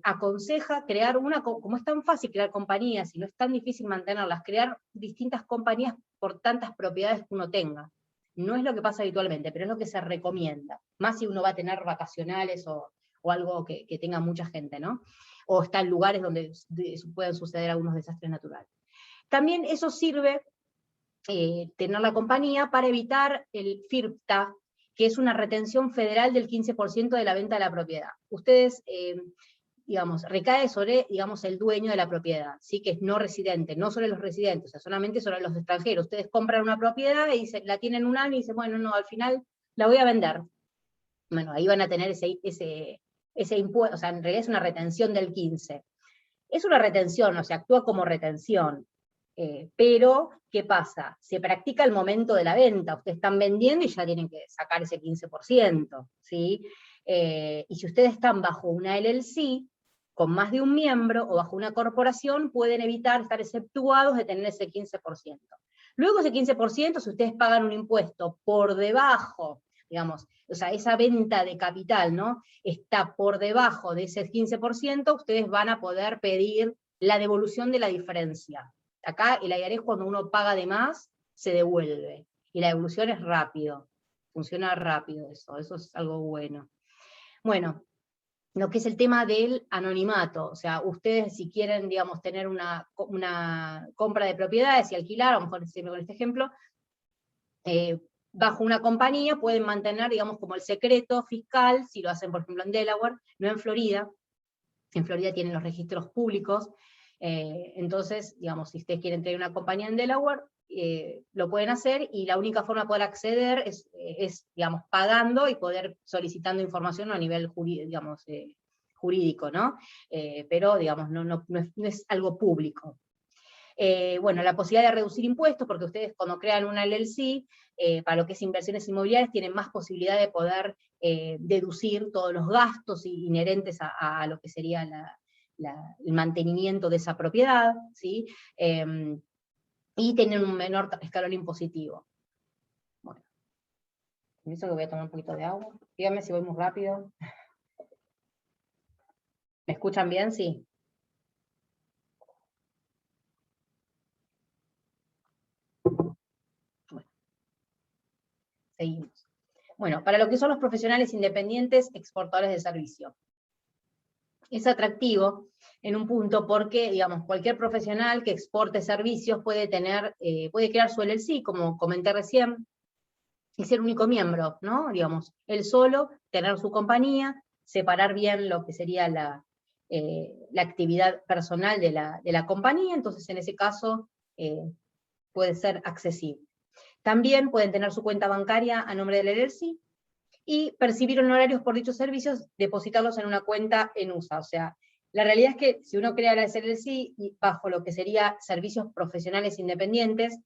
aconseja crear como es tan fácil crear compañías y no es tan difícil mantenerlas, crear distintas compañías por tantas propiedades que uno tenga. No es lo que pasa habitualmente, pero es lo que se recomienda, más si uno va a tener vacacionales o algo que tenga mucha gente, ¿no? O está en lugares donde pueden suceder algunos desastres naturales. También eso sirve, tener la compañía, para evitar el FIRPTA, que es una retención federal del 15% de la venta de la propiedad. Ustedes, digamos, recae sobre, digamos, el dueño de la propiedad, ¿sí? Que es no residente, no sobre los residentes, o sea, solamente sobre los extranjeros. Ustedes compran una propiedad y la tienen un año y dicen, bueno, no, al final la voy a vender. Bueno, ahí van a tener ese impuesto, o sea, en realidad es una retención del 15%. Es una retención, o sea, actúa como retención. Pero, ¿qué pasa? Se practica el momento de la venta, ustedes están vendiendo y ya tienen que sacar ese 15%, ¿sí? Y si ustedes están bajo una LLC, con más de un miembro, o bajo una corporación, pueden evitar estar exceptuados de tener ese 15%. Luego ese 15%, si ustedes pagan un impuesto por debajo, digamos, o sea, esa venta de capital, ¿no?, está por debajo de ese 15%, ustedes van a poder pedir la devolución de la diferencia. Acá el IRS, cuando uno paga de más, se devuelve. Y la devolución es rápido. Funciona rápido eso es algo bueno. Bueno, lo que es el tema del anonimato. O sea, ustedes si quieren, digamos, tener una compra de propiedades y alquilar, a lo mejor siempre con este ejemplo, bajo una compañía pueden mantener, digamos, como el secreto fiscal, si lo hacen, por ejemplo, en Delaware, no en Florida. En Florida tienen los registros públicos. Entonces, digamos, si ustedes quieren tener una compañía en Delaware, lo pueden hacer, y la única forma de poder acceder es digamos, pagando y poder solicitando información a nivel jurídico, ¿no? Pero, digamos, no es algo público. Bueno, la posibilidad de reducir impuestos, porque ustedes cuando crean una LLC, para lo que es inversiones inmobiliarias, tienen más posibilidad de poder deducir todos los gastos inherentes a lo que sería el mantenimiento de esa propiedad, ¿sí? Y tienen un menor escalón impositivo. Bueno, permiso que voy a tomar un poquito de agua. Díganme si voy muy rápido. ¿Me escuchan bien? Sí. Bueno, seguimos. Bueno, para lo que son los profesionales independientes exportadores de servicio. Es atractivo en un punto porque, digamos, cualquier profesional que exporte servicios puede crear su LLC, como comenté recién, y ser único miembro, ¿no? Digamos, él solo, tener su compañía, separar bien lo que sería la actividad personal de la compañía, entonces en ese caso puede ser accesible. También pueden tener su cuenta bancaria a nombre del LLC, y percibir honorarios por dichos servicios, depositarlos en una cuenta en USA. O sea, la realidad es que si uno crea la LLC y bajo lo que sería servicios profesionales independientes,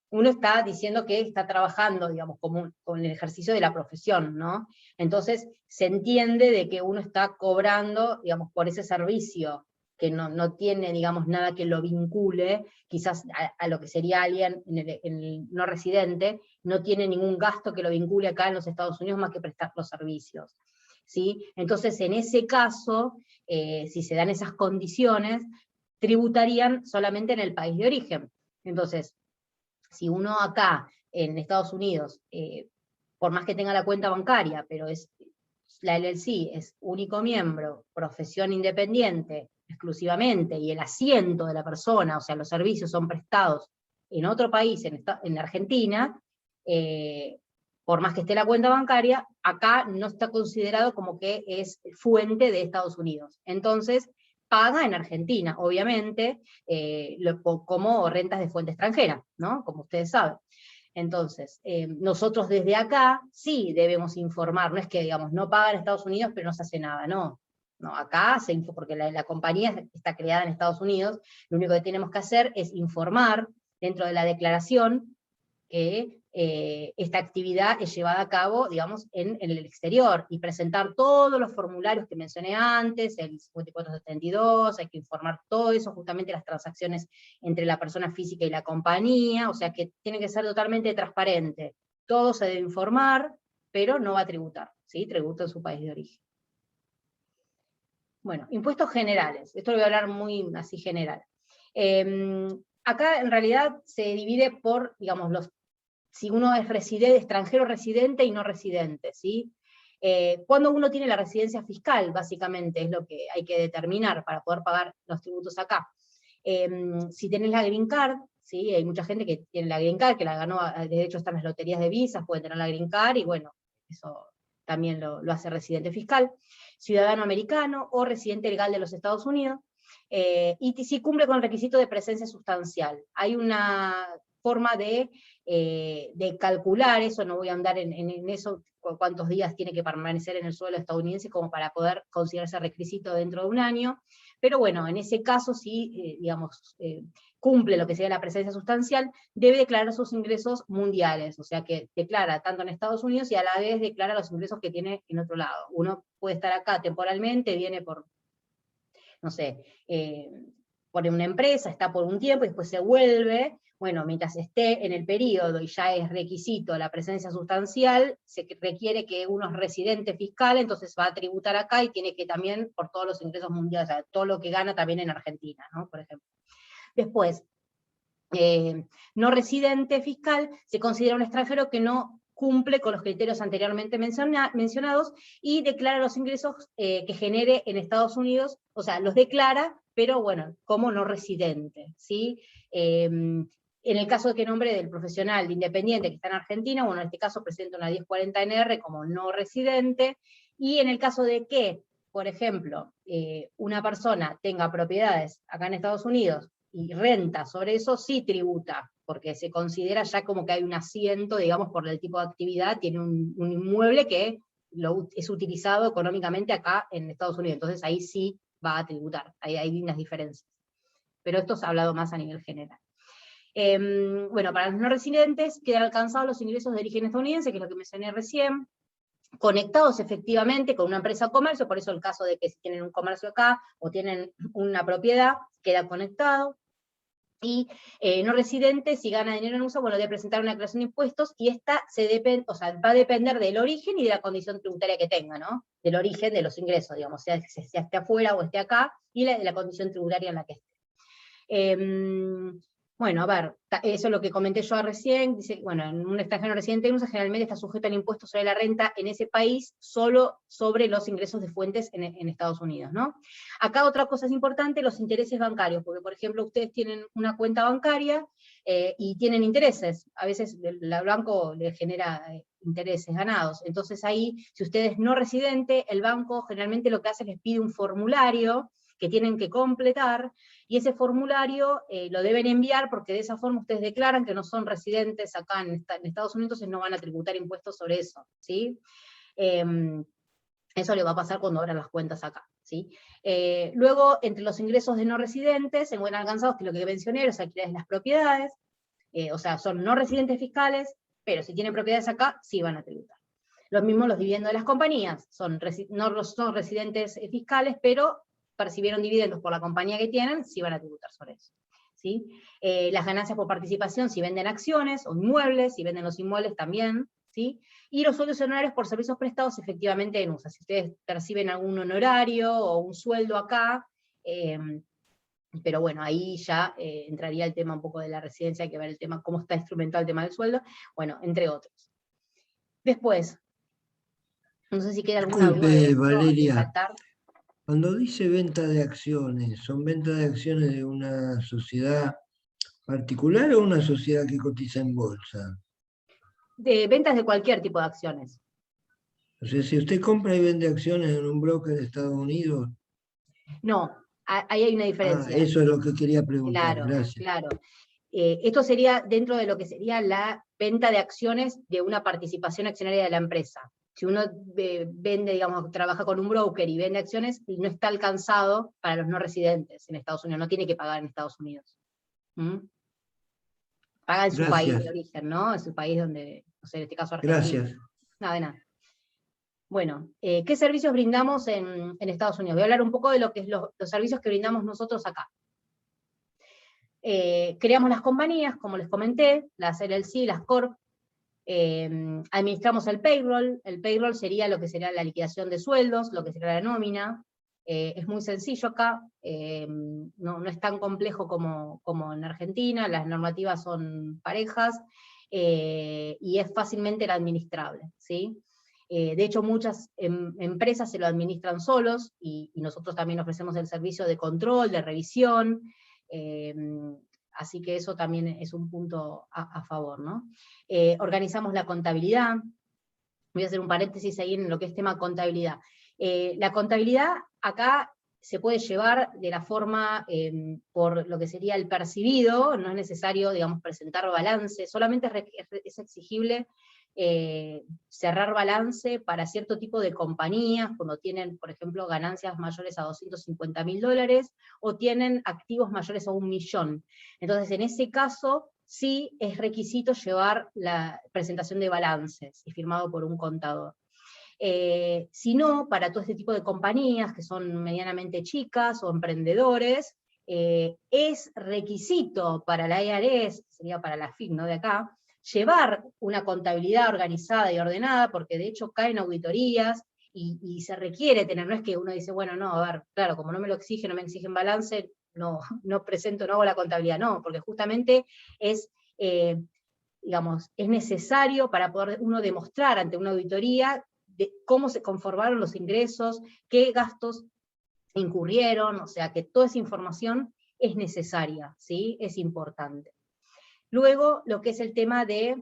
uno está diciendo que está trabajando, digamos, con el ejercicio de la profesión, ¿no? Entonces, se entiende de que uno está cobrando, digamos, por ese servicio, que no tiene, digamos, nada que lo vincule, quizás a lo que sería alguien en el no residente, no tiene ningún gasto que lo vincule acá en los Estados Unidos más que prestar los servicios, ¿sí? Entonces, en ese caso, si se dan esas condiciones, tributarían solamente en el país de origen. Entonces, si uno acá, en Estados Unidos, por más que tenga la cuenta bancaria, pero la LLC es único miembro, profesión independiente, exclusivamente, y el asiento de la persona, o sea, los servicios son prestados en otro país, en Argentina, por más que esté la cuenta bancaria, acá no está considerado como que es fuente de Estados Unidos. Entonces, paga en Argentina, obviamente, como rentas de fuente extranjera, ¿no? Como ustedes saben. Entonces, nosotros desde acá sí debemos informar, no es que, digamos, no paga en Estados Unidos pero no se hace nada, no. No, acá se informa, porque la compañía está creada en Estados Unidos, lo único que tenemos que hacer es informar dentro de la declaración que esta actividad es llevada a cabo, digamos, en el exterior, y presentar todos los formularios que mencioné antes, el 5472, hay que informar todo eso, justamente las transacciones entre la persona física y la compañía, o sea que tiene que ser totalmente transparente. Todo se debe informar, pero no va a tributar, ¿sí? Tributa en su país de origen. Bueno, impuestos generales, esto lo voy a hablar muy así general. Acá en realidad se divide por, digamos, si uno es extranjero residente y no residente, ¿sí? Cuando uno tiene la residencia fiscal, básicamente, es lo que hay que determinar para poder pagar los tributos acá. Si tenés la Green Card, ¿sí? Hay mucha gente que tiene la Green Card, que la ganó, de hecho están las loterías de visas, pueden tener la Green Card, y bueno, eso también lo hace residente fiscal. Ciudadano americano o residente legal de los Estados Unidos, y si cumple con el requisito de presencia sustancial. Hay una forma de calcular eso, no voy a andar en eso, cuántos días tiene que permanecer en el suelo estadounidense como para poder considerarse requisito dentro de un año, pero bueno, en ese caso sí, digamos, cumple lo que sería la presencia sustancial, debe declarar sus ingresos mundiales, o sea que declara tanto en Estados Unidos y a la vez declara los ingresos que tiene en otro lado. Uno puede estar acá temporalmente, viene por, no sé, por una empresa, está por un tiempo y después se vuelve. Bueno, mientras esté en el periodo y ya es requisito la presencia sustancial, se requiere que uno es residente fiscal, entonces va a tributar acá y tiene que también por todos los ingresos mundiales, o sea, todo lo que gana también en Argentina, ¿no? Por ejemplo. Después, no residente fiscal se considera un extranjero que no cumple con los criterios anteriormente mencionados y declara los ingresos que genere en Estados Unidos, o sea, los declara, pero bueno, como no residente, ¿sí? En el caso de que nombre del profesional de independiente que está en Argentina, bueno, en este caso presenta una 1040NR como no residente, y en el caso de que, por ejemplo, una persona tenga propiedades acá en Estados Unidos y renta sobre eso, sí tributa, porque se considera ya como que hay un asiento, digamos, por el tipo de actividad, tiene un inmueble que es utilizado económicamente acá en Estados Unidos, entonces ahí sí va a tributar, hay unas diferencias. Pero esto se ha hablado más a nivel general. Bueno, para los no residentes quedan alcanzados los ingresos de origen estadounidense, que es lo que mencioné recién, conectados efectivamente con una empresa o comercio, por eso el caso de que si tienen un comercio acá o tienen una propiedad, queda conectado. Y no residente, si gana dinero en uso, bueno, debe presentar una declaración de impuestos, y esta va a depender del origen y de la condición tributaria que tenga, ¿no? Del origen de los ingresos, digamos, sea esté afuera o esté acá, y de la condición tributaria en la que esté. Bueno, a ver, eso es lo que comenté yo recién, dice, bueno, en un extranjero residente en USA generalmente está sujeto al impuesto sobre la renta en ese país, solo sobre los ingresos de fuentes en Estados Unidos, ¿no? Acá otra cosa es importante, los intereses bancarios, porque por ejemplo ustedes tienen una cuenta bancaria y tienen intereses, a veces el banco les genera intereses ganados, entonces ahí, si usted es no residente, el banco generalmente lo que hace es les pide un formulario que tienen que completar, y ese formulario lo deben enviar porque de esa forma ustedes declaran que no son residentes acá en Estados Unidos, entonces no van a tributar impuestos sobre eso, ¿sí? Eso le va a pasar cuando abran las cuentas acá, ¿sí? Luego, entre los ingresos de no residentes, se encuentran alcanzados, que es lo que mencioné, los alquileres de las propiedades, o sea, son no residentes fiscales, pero si tienen propiedades acá, sí van a tributar. Lo mismo los dividendos de las compañías, no son residentes fiscales, pero percibieron dividendos por la compañía que tienen, sí van a tributar sobre eso, ¿sí? Las ganancias por participación, si venden acciones o inmuebles, si venden los inmuebles también, ¿sí? Y los sueldos y honorarios por servicios prestados efectivamente en USA. Si ustedes perciben algún honorario o un sueldo acá, pero bueno, ahí ya entraría el tema un poco de la residencia, hay que ver el tema, cómo está instrumentado el tema del sueldo, bueno, entre otros. Después, no sé si queda alguna duda de esto, Valeria, saltar. cuando dice venta de acciones, ¿son ventas de acciones de una sociedad particular o una sociedad que cotiza en bolsa? De ventas de cualquier tipo de acciones. O sea, si usted compra y vende acciones en un broker de Estados Unidos. No, ahí hay una diferencia. Eso es lo que quería preguntar, Claro, gracias. claro. Esto sería dentro de lo que sería la venta de acciones de una participación accionaria de la empresa. Si uno vende, digamos, trabaja con un broker y vende acciones, y no está alcanzado para los no residentes en Estados Unidos, no tiene que pagar en Estados Unidos. Paga en su país de origen, ¿no? En su país donde, no sé, en este caso Argentina. Gracias. Nada, de nada. Bueno, ¿qué servicios brindamos en Estados Unidos? Voy a hablar un poco de lo que es los servicios que brindamos nosotros acá. Creamos las compañías, como les comenté, las LLC, las Corp, Administramos el payroll sería lo que sería la liquidación de sueldos, lo que sería la nómina. Es muy sencillo acá, no es tan complejo como en Argentina, las normativas son parejas, y es fácilmente administrable, ¿sí? De hecho, muchas empresas se lo administran solos, y nosotros también ofrecemos el servicio de control, de revisión, así que eso también es un punto a favor, ¿no? Organizamos la contabilidad. Voy a hacer un paréntesis ahí en lo que es tema contabilidad. La contabilidad acá se puede llevar de la forma por lo que sería el percibido, no es necesario, digamos, presentar balance, solamente es exigible cerrar balance para cierto tipo de compañías, cuando tienen, por ejemplo, ganancias mayores a $250.000, o tienen activos mayores a 1 millón. Entonces, en ese caso, sí es requisito llevar la presentación de balances, y firmado por un contador. Si no, para todo este tipo de compañías, que son medianamente chicas, o emprendedores, es requisito para la IRS, sería para la FIC, ¿no?, de acá, llevar una contabilidad organizada y ordenada, porque de hecho caen auditorías, y se requiere tener, no es que uno dice, bueno, no, a ver, claro, como no me lo exigen, no me exigen balance, no presento, no hago la contabilidad, no, porque justamente es, digamos, es necesario para poder uno demostrar ante una auditoría de cómo se conformaron los ingresos, qué gastos incurrieron, o sea que toda esa información es necesaria, ¿sí? Es importante. Luego, lo que es el tema de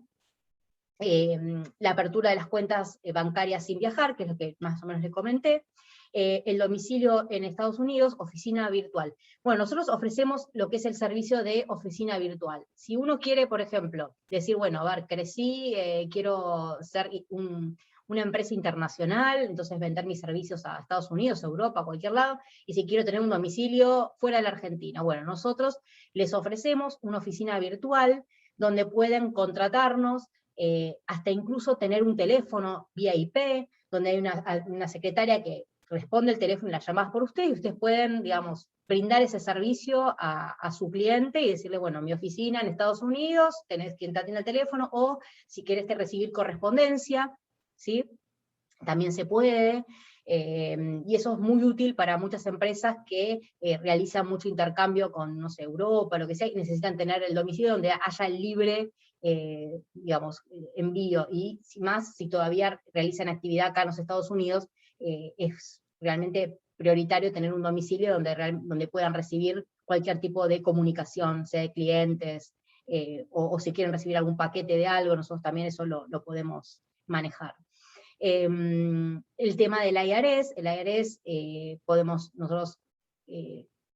la apertura de las cuentas bancarias sin viajar, que es lo que más o menos les comenté. El domicilio en Estados Unidos, oficina virtual. Bueno, nosotros ofrecemos lo que es el servicio de oficina virtual. Si uno quiere, por ejemplo, decir, bueno, a ver, crecí, quiero ser una empresa internacional, entonces vender mis servicios a Estados Unidos, Europa, a cualquier lado, y si quiero tener un domicilio fuera de la Argentina. Bueno, nosotros les ofrecemos una oficina virtual donde pueden contratarnos, hasta incluso tener un teléfono vía IP, donde hay una secretaria que responde el teléfono y las llamadas por usted, y ustedes pueden, digamos, brindar ese servicio a su cliente y decirle, bueno, mi oficina en Estados Unidos, tenés quien te atiende el teléfono, o si querés recibir correspondencia, ¿sí? También se puede, y eso es muy útil para muchas empresas que realizan mucho intercambio con, no sé, Europa, lo que sea, y necesitan tener el domicilio donde haya el libre, digamos, envío, y si todavía realizan actividad acá en los Estados Unidos, es realmente prioritario tener un domicilio donde puedan recibir cualquier tipo de comunicación, sea de clientes, o si quieren recibir algún paquete de algo, nosotros también eso lo podemos manejar. El tema del IRS, podemos nosotros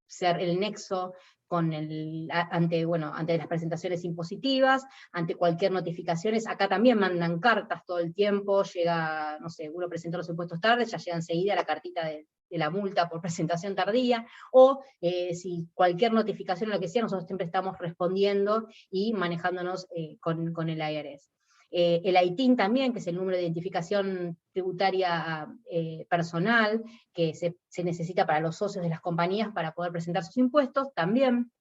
ser el nexo ante las presentaciones impositivas, ante cualquier notificación. Acá también mandan cartas todo el tiempo, llega, no sé, uno presentó los impuestos tarde, ya llega enseguida la cartita de la multa por presentación tardía, o si cualquier notificación o lo que sea, nosotros siempre estamos respondiendo y manejándonos con el IRS. El ITIN también, que es el número de identificación tributaria personal, que se necesita para los socios de las compañías para poder presentar sus impuestos, también.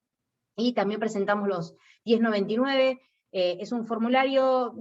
Y también presentamos los 1099, es un formulario,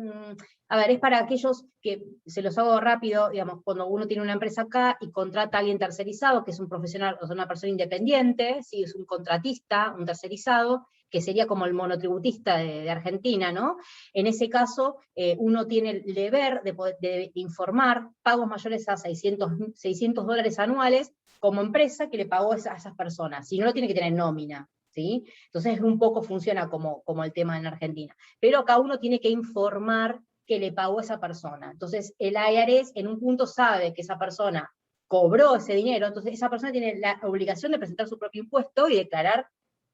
a ver, es para aquellos que, se los hago rápido, digamos, cuando uno tiene una empresa acá y contrata a alguien tercerizado, que es un profesional, o sea, una persona independiente, ¿sí? Es un contratista, un tercerizado, que sería como el monotributista de Argentina, ¿no? En ese caso, uno tiene el deber de informar pagos mayores a $600 anuales como empresa que le pagó a esas personas, si no lo tiene que tener nómina, ¿sí? Entonces un poco funciona como el tema en Argentina. Pero acá uno tiene que informar que le pagó a esa persona. Entonces el IRS en un punto sabe que esa persona cobró ese dinero, entonces esa persona tiene la obligación de presentar su propio impuesto y declarar,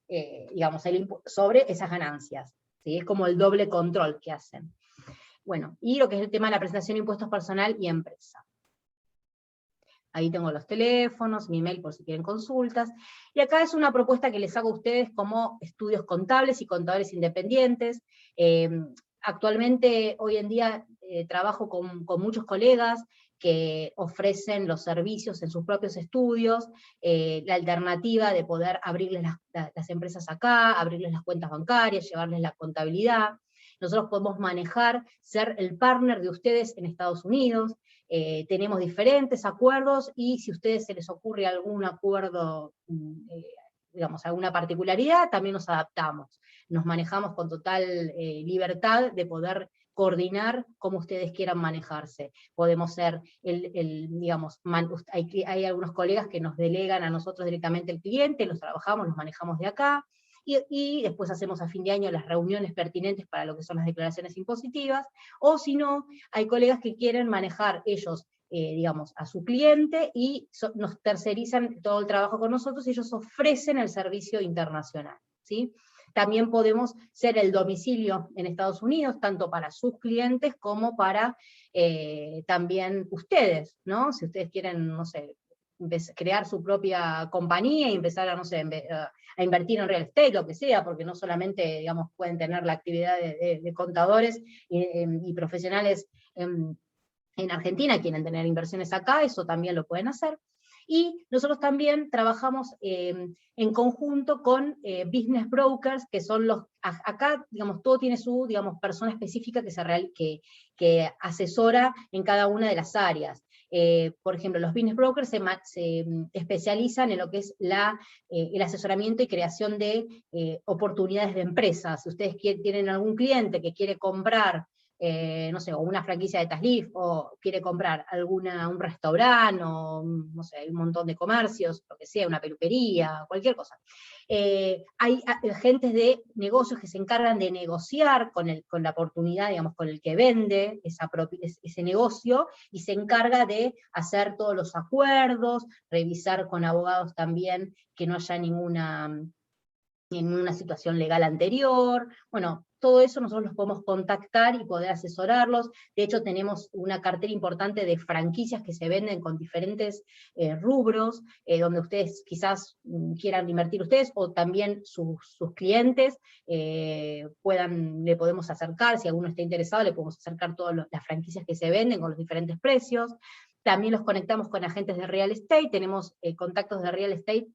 digamos, sobre esas ganancias, ¿sí? Es como el doble control que hacen. Bueno, y lo que es el tema de la presentación de impuestos personal y empresa. Ahí tengo los teléfonos, mi email por si quieren consultas. Y acá es una propuesta que les hago a ustedes como estudios contables y contadores independientes. Actualmente, hoy en día, trabajo con muchos colegas que ofrecen los servicios en sus propios estudios, la alternativa de poder abrirles las empresas acá, abrirles las cuentas bancarias, llevarles la contabilidad. nosotros podemos manejar, ser el partner de ustedes en Estados Unidos. Tenemos diferentes acuerdos, y si a ustedes se les ocurre algún acuerdo, digamos, alguna particularidad, también nos adaptamos. Nos manejamos con total libertad de poder coordinar como ustedes quieran manejarse. Podemos ser, digamos, hay algunos colegas que nos delegan a nosotros directamente el cliente, los trabajamos, los manejamos de acá, y después hacemos a fin de año las reuniones pertinentes para lo que son las declaraciones impositivas, o si no, hay colegas que quieren manejar ellos, digamos, a su cliente, y nos tercerizan todo el trabajo con nosotros, y ellos ofrecen el servicio internacional, ¿sí? También podemos ser el domicilio en Estados Unidos, tanto para sus clientes como para también ustedes, ¿no? Si ustedes quieren, no sé, crear su propia compañía y empezar a, no sé, a invertir en real estate, lo que sea, porque no solamente, digamos, pueden tener la actividad de contadores y profesionales en Argentina, quieren tener inversiones acá, eso también lo pueden hacer. Y nosotros también trabajamos en conjunto con business brokers, que son los, acá, digamos, todo tiene su, digamos, persona específica que asesora en cada una de las áreas. Por ejemplo, los business brokers se especializan en lo que es el asesoramiento y creación de oportunidades de empresas. Si ustedes tienen algún cliente que quiere comprar, no sé, o una franquicia de Taslif, o quiere comprar un restaurante, o no sé, hay un montón de comercios, lo que sea, una peluquería, cualquier cosa. Hay agentes de negocios que se encargan de negociar con la oportunidad, digamos, con el que vende ese negocio, y se encarga de hacer todos los acuerdos, revisar con abogados también que no haya en una situación legal anterior. Bueno, todo eso nosotros los podemos contactar y poder asesorarlos. De hecho, tenemos una cartera importante de franquicias que se venden con diferentes rubros, donde ustedes quizás quieran invertir ustedes, o también sus clientes le podemos acercar, si alguno está interesado, le podemos acercar todas las franquicias que se venden con los diferentes precios. También los conectamos con agentes de real estate, tenemos contactos de real estate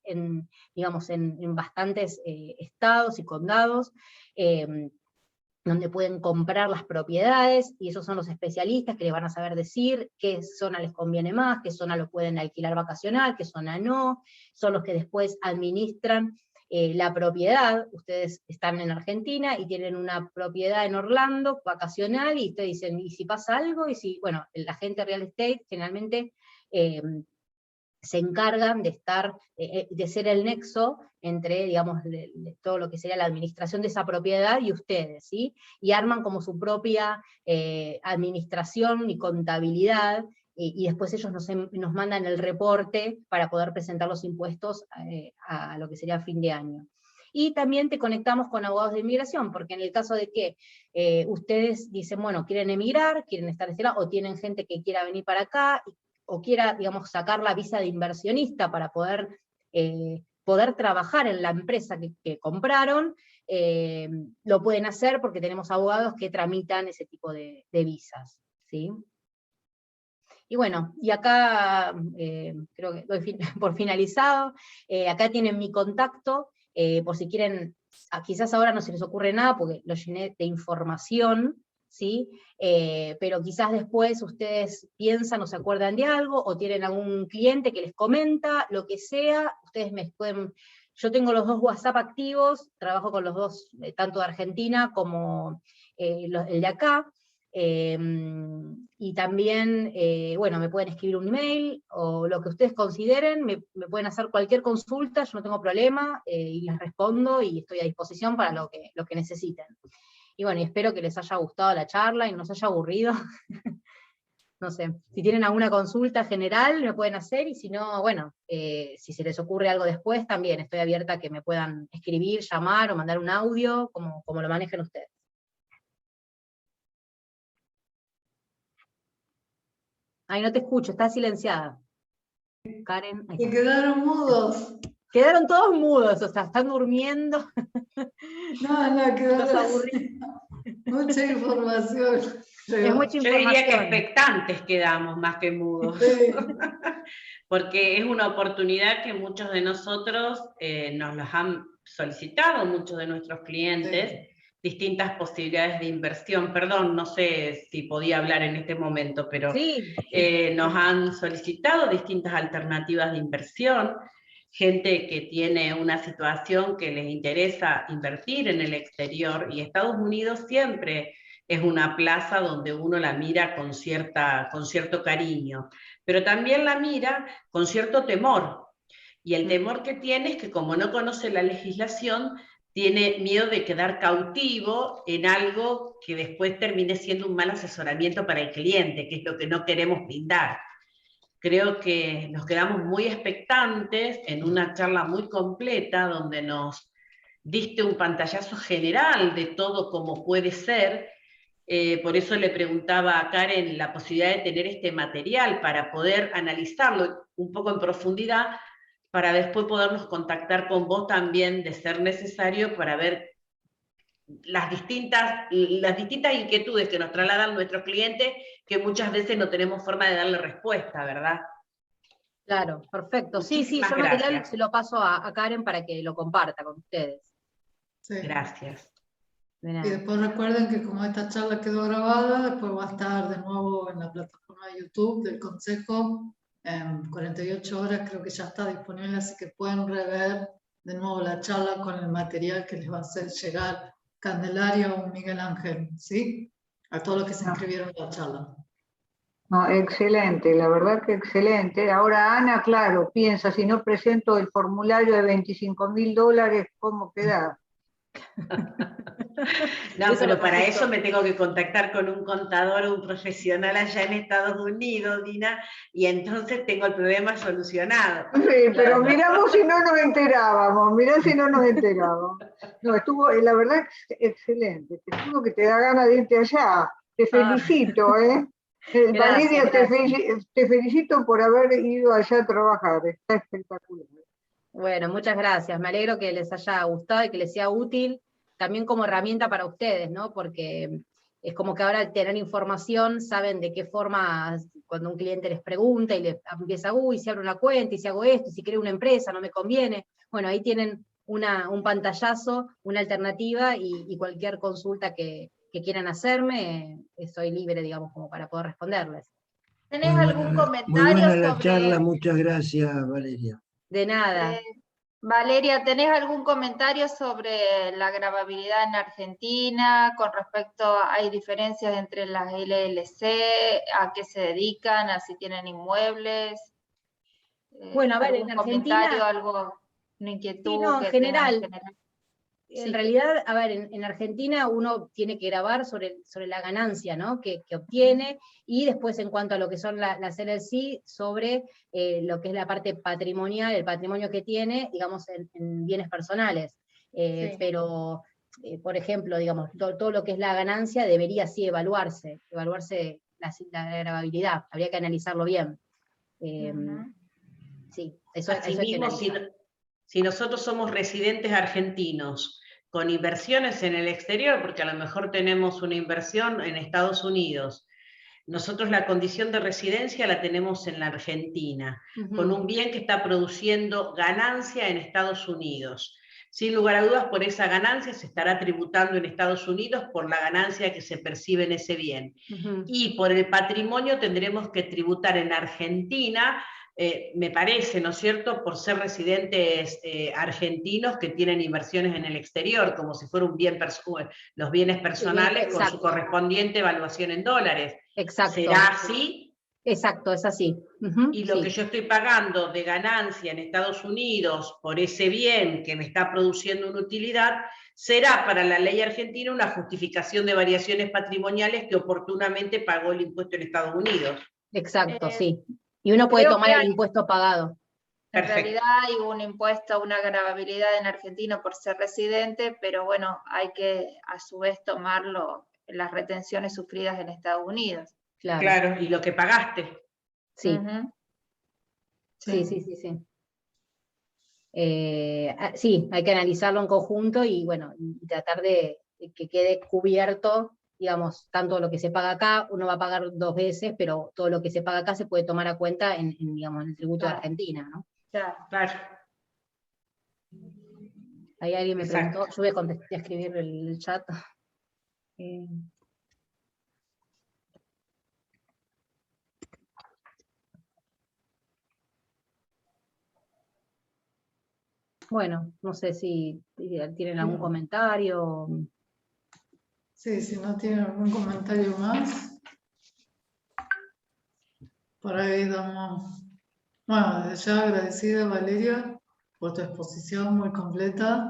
digamos, en bastantes estados y condados, donde pueden comprar las propiedades, y esos son los especialistas que les van a saber decir qué zona les conviene más, qué zona lo pueden alquilar vacacional, qué zona no, son los que después administran la propiedad. Ustedes están en Argentina y tienen una propiedad en Orlando, vacacional, y ustedes dicen, ¿y si pasa algo? Y si, bueno, el agente real estate generalmente se encargan de ser el nexo entre, digamos, todo lo que sería la administración de esa propiedad y ustedes, ¿sí? Y arman como su propia administración y contabilidad, y después ellos nos mandan el reporte para poder presentar los impuestos a lo que sería fin de año. Y también te conectamos con abogados de inmigración, porque en el caso de que ustedes dicen, bueno, quieren emigrar, quieren estar de este lado, o tienen gente que quiera venir para acá, o quiera, digamos, sacar la visa de inversionista para poder trabajar en la empresa que compraron, lo pueden hacer, porque tenemos abogados que tramitan ese tipo de visas, ¿sí? Y bueno, y acá creo que doy por finalizado. Acá tienen mi contacto, por si quieren, quizás ahora no se les ocurre nada, porque lo llené de información, ¿sí? Pero quizás después ustedes piensan o se acuerdan de algo, o tienen algún cliente que les comenta, lo que sea, ustedes me pueden... Yo tengo los dos WhatsApp activos, trabajo con los dos, tanto de Argentina como el de acá, y también, bueno, me pueden escribir un email, o lo que ustedes consideren, me pueden hacer cualquier consulta, yo no tengo problema, y les respondo, y estoy a disposición para lo que necesiten. Y bueno, y espero que les haya gustado la charla y no se haya aburrido. No sé, si tienen alguna consulta general me pueden hacer, y si no, bueno, si se les ocurre algo después, también estoy abierta a que me puedan escribir, llamar o mandar un audio, como lo manejen ustedes. Ay, no te escucho, estás silenciada. Karen, ahí Se está. quedaron mudos. Quedaron todos mudos, o sea, están durmiendo. No, quedaron Los aburrí. mucha información. Es mucha Yo diría que información. expectantes quedamos más que mudos. Sí. Porque es una oportunidad que muchos de nosotros nos los han solicitado, muchos de nuestros clientes, distintas posibilidades de inversión. Perdón, no sé si podía hablar en este momento, pero Sí, nos han solicitado distintas alternativas de inversión, gente que tiene una situación que les interesa invertir en el exterior, y Estados Unidos siempre es una plaza donde uno la mira con cierto cariño, pero también la mira con cierto temor. Y el temor que tiene es que, como no conoce la legislación, tiene miedo de quedar cautivo en algo que después termine siendo un mal asesoramiento para el cliente, que es lo que no queremos brindar. Creo que nos quedamos muy expectantes en una charla muy completa donde nos diste un pantallazo general de todo como puede ser. Por eso le preguntaba a Karen la posibilidad de tener este material para poder analizarlo un poco en profundidad, para después podernos contactar con vos también, de ser necesario, para ver las distintas inquietudes que nos trasladan nuestros clientes, que muchas veces no tenemos forma de darle respuesta, ¿verdad? claro, perfecto. Sí, Muchísimas yo material gracias. se lo paso a Karen para que lo comparta con ustedes. Sí. Gracias. De Y nada. después recuerden que como esta charla quedó grabada, después va a estar de nuevo en la plataforma de YouTube del Consejo en 48 horas, creo que ya está disponible, así que pueden rever de nuevo la charla con el material que les va a hacer llegar Candelaria o Miguel Ángel, ¿sí? A todos los que se inscribieron en la charla. No, excelente, la verdad que excelente. Ahora Ana, claro, piensa, si no presento el formulario de $25.000, ¿cómo queda? No, Eso pero lo para presento. eso me tengo que contactar con un contador o un profesional allá en Estados Unidos, Dina, y entonces tengo el problema solucionado. Sí, pero miramos si no nos enterábamos, mirá si no nos enterábamos. No, estuvo, la verdad, excelente. Te juro que te da ganas de irte allá. Te felicito, ¿eh? Valeria, te felicito por haber ido allá a trabajar. Está espectacular. Bueno, muchas gracias. Me alegro que les haya gustado y que les sea útil también como herramienta para ustedes, ¿no? Porque es como que ahora al tener información saben de qué forma, cuando un cliente les pregunta y les empieza, uy, si abro una cuenta y si hago esto, y si creo una empresa, no me conviene. Bueno, ahí tienen un pantallazo, una alternativa, y cualquier consulta que quieran hacerme, soy libre, digamos, como para poder responderles. ¿Tenés Muy algún buena, muy comentario buena la sobre, charla, muchas gracias, Valeria. De nada. Valeria, ¿tenés algún comentario sobre la gravabilidad en Argentina con respecto a, hay diferencias entre las LLC, a qué se dedican, a si tienen inmuebles? Bueno, a ver, ¿Algún en comentario, Argentina, algo, una sí, inquietud no, en que tengan en general, general? en Sí. realidad, a ver, en Argentina uno tiene que grabar sobre la ganancia, ¿no? que obtiene, y después en cuanto a lo que son las LLC, sobre lo que es la parte patrimonial, el patrimonio que tiene, digamos, en bienes personales. Sí. Pero, por ejemplo, digamos, todo lo que es la ganancia debería sí evaluarse la gravabilidad, habría que analizarlo bien. Sí, eso hay que Asimismo, analizar. si nosotros somos residentes argentinos con inversiones en el exterior, porque a lo mejor tenemos una inversión en Estados Unidos, nosotros la condición de residencia la tenemos en la Argentina, con un bien que está produciendo ganancia en Estados Unidos. Sin lugar a dudas, por esa ganancia se estará tributando en Estados Unidos por la ganancia que se percibe en ese bien. Y por el patrimonio tendremos que tributar en Argentina, me parece, ¿no es cierto?, por ser residentes argentinos que tienen inversiones en el exterior, como si fuera un bien los bienes personales, Sí, con su correspondiente evaluación en dólares. Exacto. ¿Será así? Exacto, es así. Y lo sí. que yo estoy pagando de ganancia en Estados Unidos por ese bien que me está produciendo una utilidad, será para la ley argentina una justificación de variaciones patrimoniales que oportunamente pagó el impuesto en Estados Unidos. Exacto, sí. Y uno puede creo tomar que el impuesto pagado. En Perfecto. realidad hay un impuesto, una gravabilidad en Argentina por ser residente, pero bueno, hay que a su vez tomarlo las retenciones sufridas en Estados Unidos. Claro. Claro, y lo que pagaste. Sí. Ujú. Sí. Sí, hay que analizarlo en conjunto y bueno, y tratar de que quede cubierto, digamos, tanto lo que se paga acá, uno va a pagar 2 veces, pero todo lo que se paga acá se puede tomar a cuenta digamos, en el tributo de Claro. Argentina, ¿no? Claro. Claro. Ahí alguien me Exacto. preguntó, yo voy a contestar, a escribir el chat. Bueno, no sé si tienen algún comentario. Sí, si no tienen algún comentario más, por ahí damos, bueno, desde ya agradecida Valeria por tu exposición muy completa,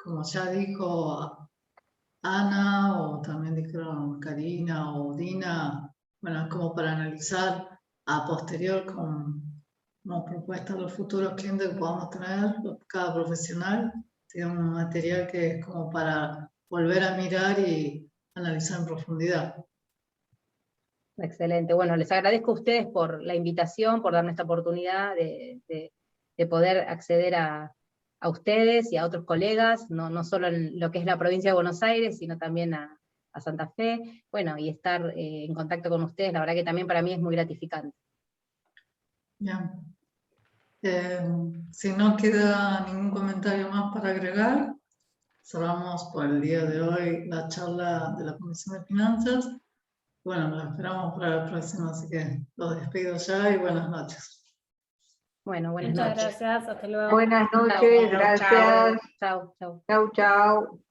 como ya dijo Ana, o también dijeron Karina o Dina, bueno, es como para analizar a posterior como propuesta a los futuros clientes que podamos tener, cada profesional tiene un material que es como para volver a mirar y analizar en profundidad. Excelente. Bueno, les agradezco a ustedes por la invitación, por darme esta oportunidad de poder acceder a ustedes y a otros colegas, no solo en lo que es la provincia de Buenos Aires, sino también a Santa Fe, bueno, y estar en contacto con ustedes, la verdad que también para mí es muy gratificante. Bien. Si no queda ningún comentario más para agregar, cerramos por el día de hoy la charla de la Comisión de Finanzas. Bueno, nos esperamos para la próxima, así que los despido ya y buenas noches. Bueno, buenas Muchas noches. gracias, hasta luego. Buenas noches, Chao, gracias. Chao, chao. Chau, chau.